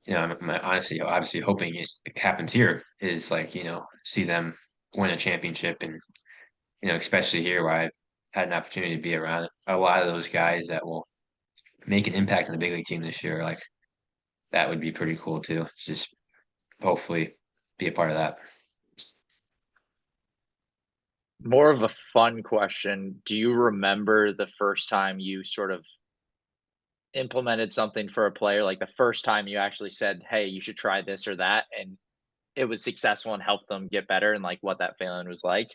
I'm honestly obviously hoping it happens here is like, see them win a championship and especially here where I've had an opportunity to be around a lot of those guys that will make an impact on the big league team this year. Like that would be pretty cool too. Just hopefully be a part of that. More of a fun question. Do you remember the first time you sort of implemented something for a player? Like the first time you actually said, "Hey, you should try this or that," and it was successful and helped them get better, and like what that feeling was like?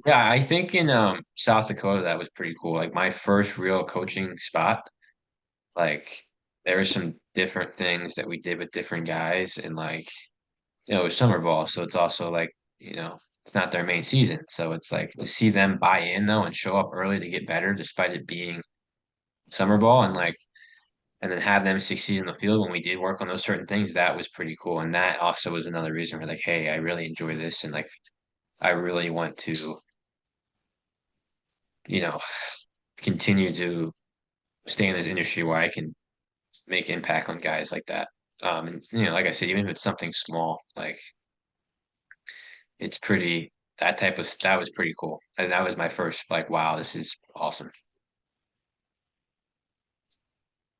Yeah, I think in South Dakota that was pretty cool. Like my first real coaching spot, like there were some different things that we did with different guys and like it was summer ball, so it's also like, it's not their main season. So it's like to see them buy in though and show up early to get better despite it being summer ball and like and then have them succeed in the field when we did work on those certain things, that was pretty cool. And that also was another reason for like, hey, I really enjoy this and like I really want to, you know, continue to stay in this industry where I can make impact on guys like that. And like I said, even if it's something small, like it's pretty that was pretty cool. And that was my first like, wow, this is awesome.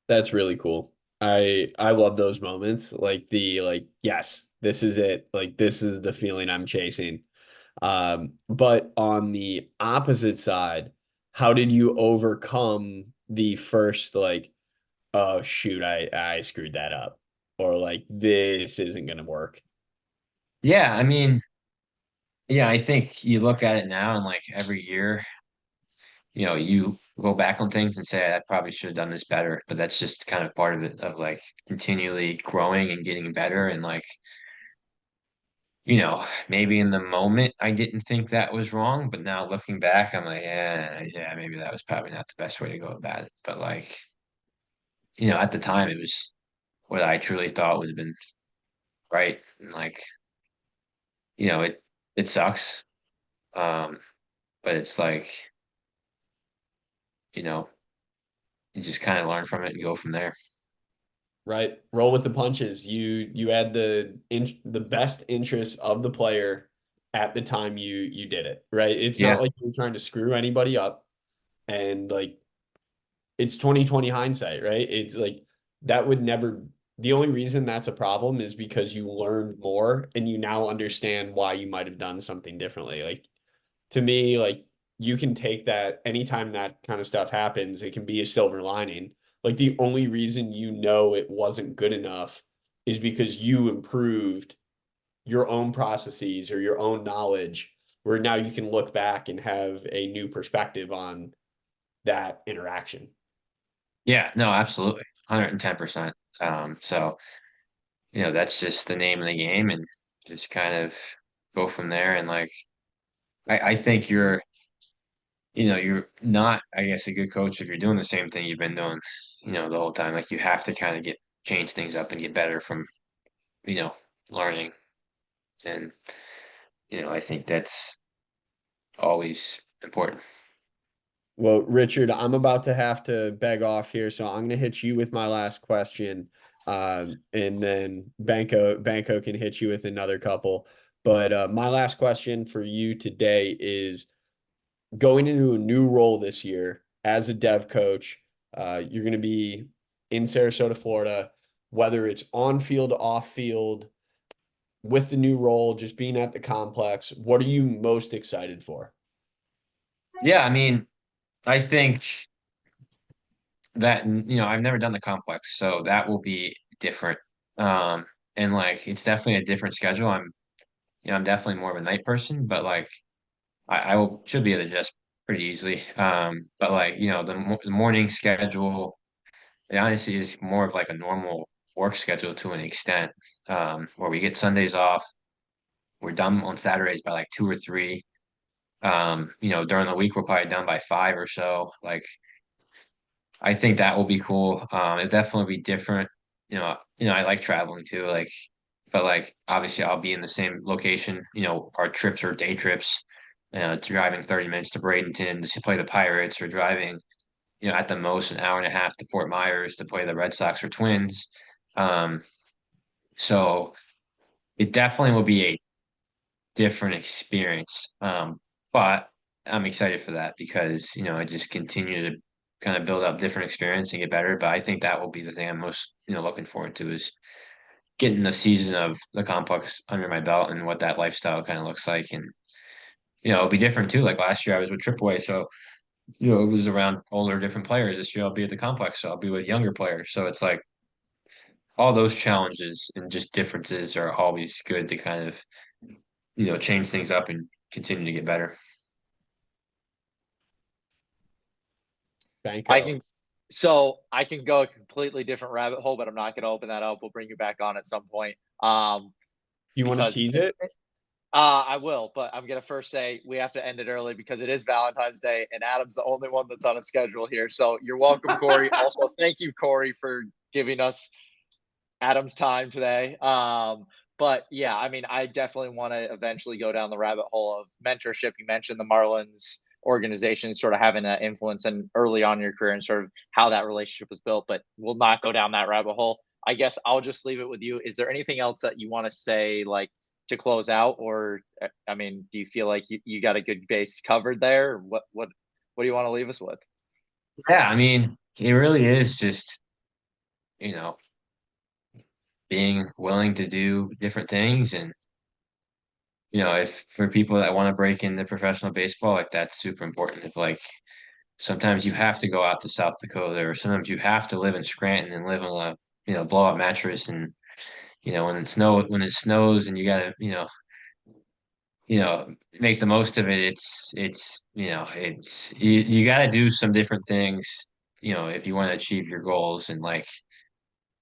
That's really cool. I love those moments. Like yes, this is it. Like this is the feeling I'm chasing. But on the opposite side, how did you overcome the first like, oh shoot, I screwed that up, or like this isn't gonna work? Yeah, I mean, yeah, I think you look at it now and like every year, you go back on things and say, I probably should have done this better. But that's just kind of part of it, of like continually growing and getting better. And like, maybe in the moment I didn't think that was wrong, but now looking back, I'm like, yeah, maybe that was probably not the best way to go about it. But like, at the time it was what I truly thought would have been right. And like, it sucks. Um, but it's like, you know, you just kind of learn from it and go from there. Right? Roll with the punches. You had the best interests of the player at the time you did it, right? It's Yeah. not like you're trying to screw anybody up, and like it's 2020 hindsight, right? It's like that would never, the only reason that's a problem is because you learned more and you now understand why you might have done something differently. Like to me, like you can take that anytime that kind of stuff happens, it can be a silver lining. Like the only reason you know it wasn't good enough is because you improved your own processes or your own knowledge, where now you can look back and have a new perspective on that interaction. Yeah, no, absolutely. 110%. So, that's just the name of the game and just kind of go from there. And like, I think you're not, I guess, a good coach if you're doing the same thing you've been doing, the whole time. Like you have to kind of change things up and get better from, you know, learning. And, I think that's always important. Well, Richard, I'm about to have to beg off here, so I'm going to hit you with my last question, and then Banko can hit you with another couple. But my last question for you today is going into a new role this year as a dev coach. You're going to be in Sarasota, Florida, whether it's on field, off field, with the new role, just being at the complex. What are you most excited for? Yeah, I mean, I think that, I've never done the complex, so that will be different. Um, and like it's definitely a different schedule. I'm definitely more of a night person, but like I will should be able to adjust pretty easily. But like, the morning schedule, it honestly is more of like a normal work schedule to an extent, where we get Sundays off. We're done on Saturdays by like 2 or 3. During the week we're probably done by 5 or so. Like I think that will be cool. It definitely be different. I like traveling too. Like, but like obviously I'll be in the same location. Our trips are day trips. Driving 30 minutes to Bradenton to play the Pirates, or driving, at the most an hour and a half to Fort Myers to play the Red Sox or Twins. Um, so it definitely will be a different experience. But I'm excited for that because, I just continue to kind of build up different experience and get better. But I think that will be the thing I'm most, looking forward to is getting the season of the complex under my belt and what that lifestyle kind of looks like. And, it'll be different too. Like last year I was with AAA, so, it was around older, different players. This year I'll be at the complex, so I'll be with younger players. So it's like all those challenges and just differences are always good to kind of, change things up and continue to get better. I Banko. can, so I can go a completely different rabbit hole, but I'm not going to open that up. We'll bring you back on at some point. Do you want to Because tease it? I will, but I'm gonna first say we have to end it early because it is Valentine's Day, and Adam's the only one that's on a schedule here. So you're welcome, Corey. Also, thank you, Corey, for giving us Adam's time today. But yeah, I mean, I definitely want to eventually go down the rabbit hole of mentorship. You mentioned the Marlins organization sort of having that influence and early on in your career and sort of how that relationship was built, but we'll not go down that rabbit hole. I guess I'll just leave it with you. Is there anything else that you want to say, like to close out? Or I mean, do you feel like you got a good base covered there? What do you want to leave us with? Yeah, I mean, it really is just being willing to do different things. And, if for people that want to break into professional baseball, like that's super important. If like sometimes you have to go out to South Dakota, or sometimes you have to live in Scranton and live on a, blow up mattress. And, when it snows and you gotta, make the most of it. You got to do some different things, if you want to achieve your goals. And like,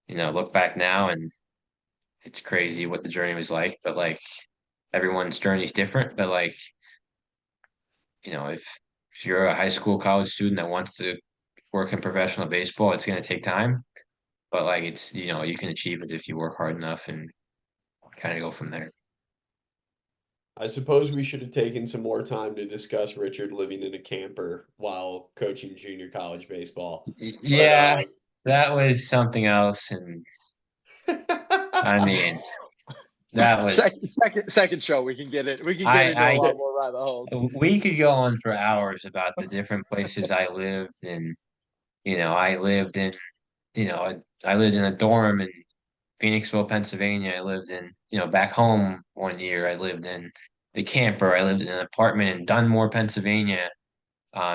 look back now and it's crazy what the journey was like, but like everyone's journey is different. But like, if you're a high school, college student that wants to work in professional baseball, it's going to take time, but like you can achieve it if you work hard enough and kind of go from there. I suppose we should have taken some more time to discuss Richard living in a camper while coaching junior college baseball. But Yeah, that was something else. And I mean, that was, second show. We can get it. We can get into a I lot more rabbit holes. we could go on for hours about the different places I lived. And, I lived in, I lived in a dorm in Phoenixville, Pennsylvania. I lived in, back home one year. I lived in the camper. I lived in an apartment in Dunmore, Pennsylvania,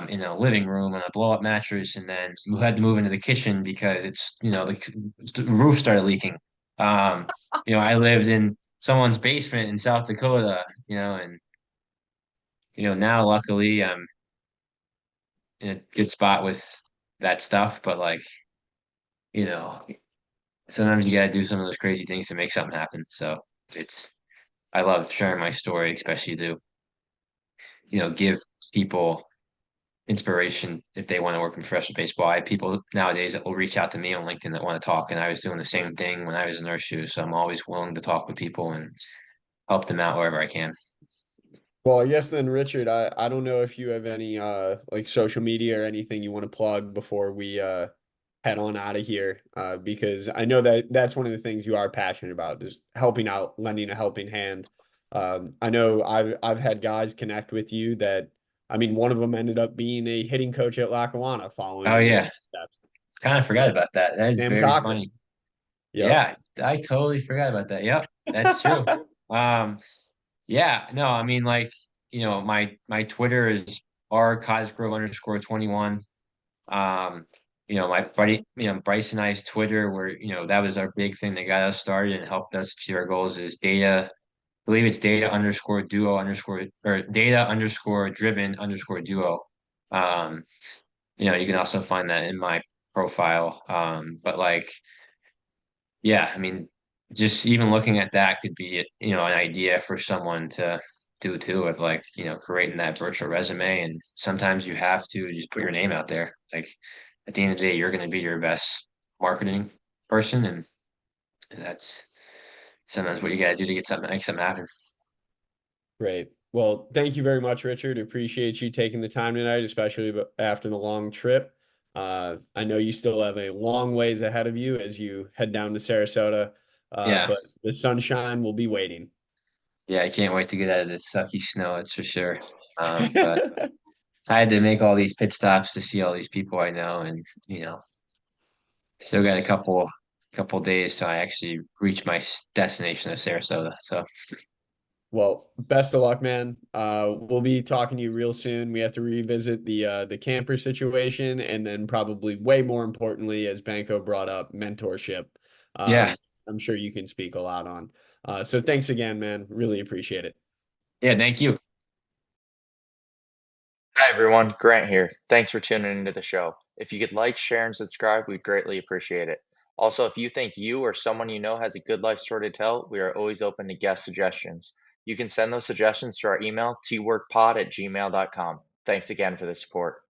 in a living room on a blow-up mattress, and then we had to move into the kitchen because the roof started leaking. Um, I lived in someone's basement in South Dakota, and now luckily I'm in a good spot with that stuff. But like, you know, sometimes you gotta do some of those crazy things to make something happen. So it's I love sharing my story, especially to, give people inspiration if they want to work in professional baseball. I have people nowadays that will reach out to me on LinkedIn that want to talk, and I was doing the same thing when I was in their shoes. So I'm always willing to talk with people and help them out wherever I can. well, I guess then, Richard, I don't know if you have any like social media or anything you want to plug before we head on out of here, because I know that that's one of the things you are passionate about is helping out, lending a helping hand. I know I've had guys connect with you that, I mean, one of them ended up being a hitting coach at Lackawanna following Oh in your yeah, footsteps. kind of forgot about that. That is Sam very Cochran. funny. Yep. Yeah, I totally forgot about that. Yep, that's true. Um, yeah, no, I mean like, my Twitter is r Cosgrove _21. Um, my buddy, Bryce and I's Twitter, where, that was our big thing that got us started and helped us achieve our goals, is data. I believe it's data_duo_driven_duo. Um, you can also find that in my profile. But like, yeah, I mean, just even looking at that could be, an idea for someone to do too, of like, creating that virtual resume. And sometimes you have to just put your name out there. Like at the end of the day, you're going to be your best marketing person. And that's sometimes what you got to do to make something happen. Great. Well, thank you very much, Richard. Appreciate you taking the time tonight, especially after the long trip. I know you still have a long ways ahead of you as you head down to Sarasota, Yeah. but the sunshine will be waiting. Yeah. I can't wait to get out of this sucky snow. That's for sure. But I had to make all these pit stops to see all these people I know. And, still got a couple days till I actually reach my destination of Sarasota. So Well, best of luck, man. We'll be talking to you real soon. We have to revisit the camper situation, and then probably way more importantly, as Banko brought up, mentorship. yeah, I'm sure you can speak a lot on. So thanks again, man. Really appreciate it. yeah. Thank you. Hi everyone, Grant here. Thanks for tuning into the show. If you could like, share, and subscribe, we'd greatly appreciate it. Also, if you think you or someone you know has a good life story to tell, we are always open to guest suggestions. You can send those suggestions to our email, tworkpod@gmail.com. Thanks again for the support.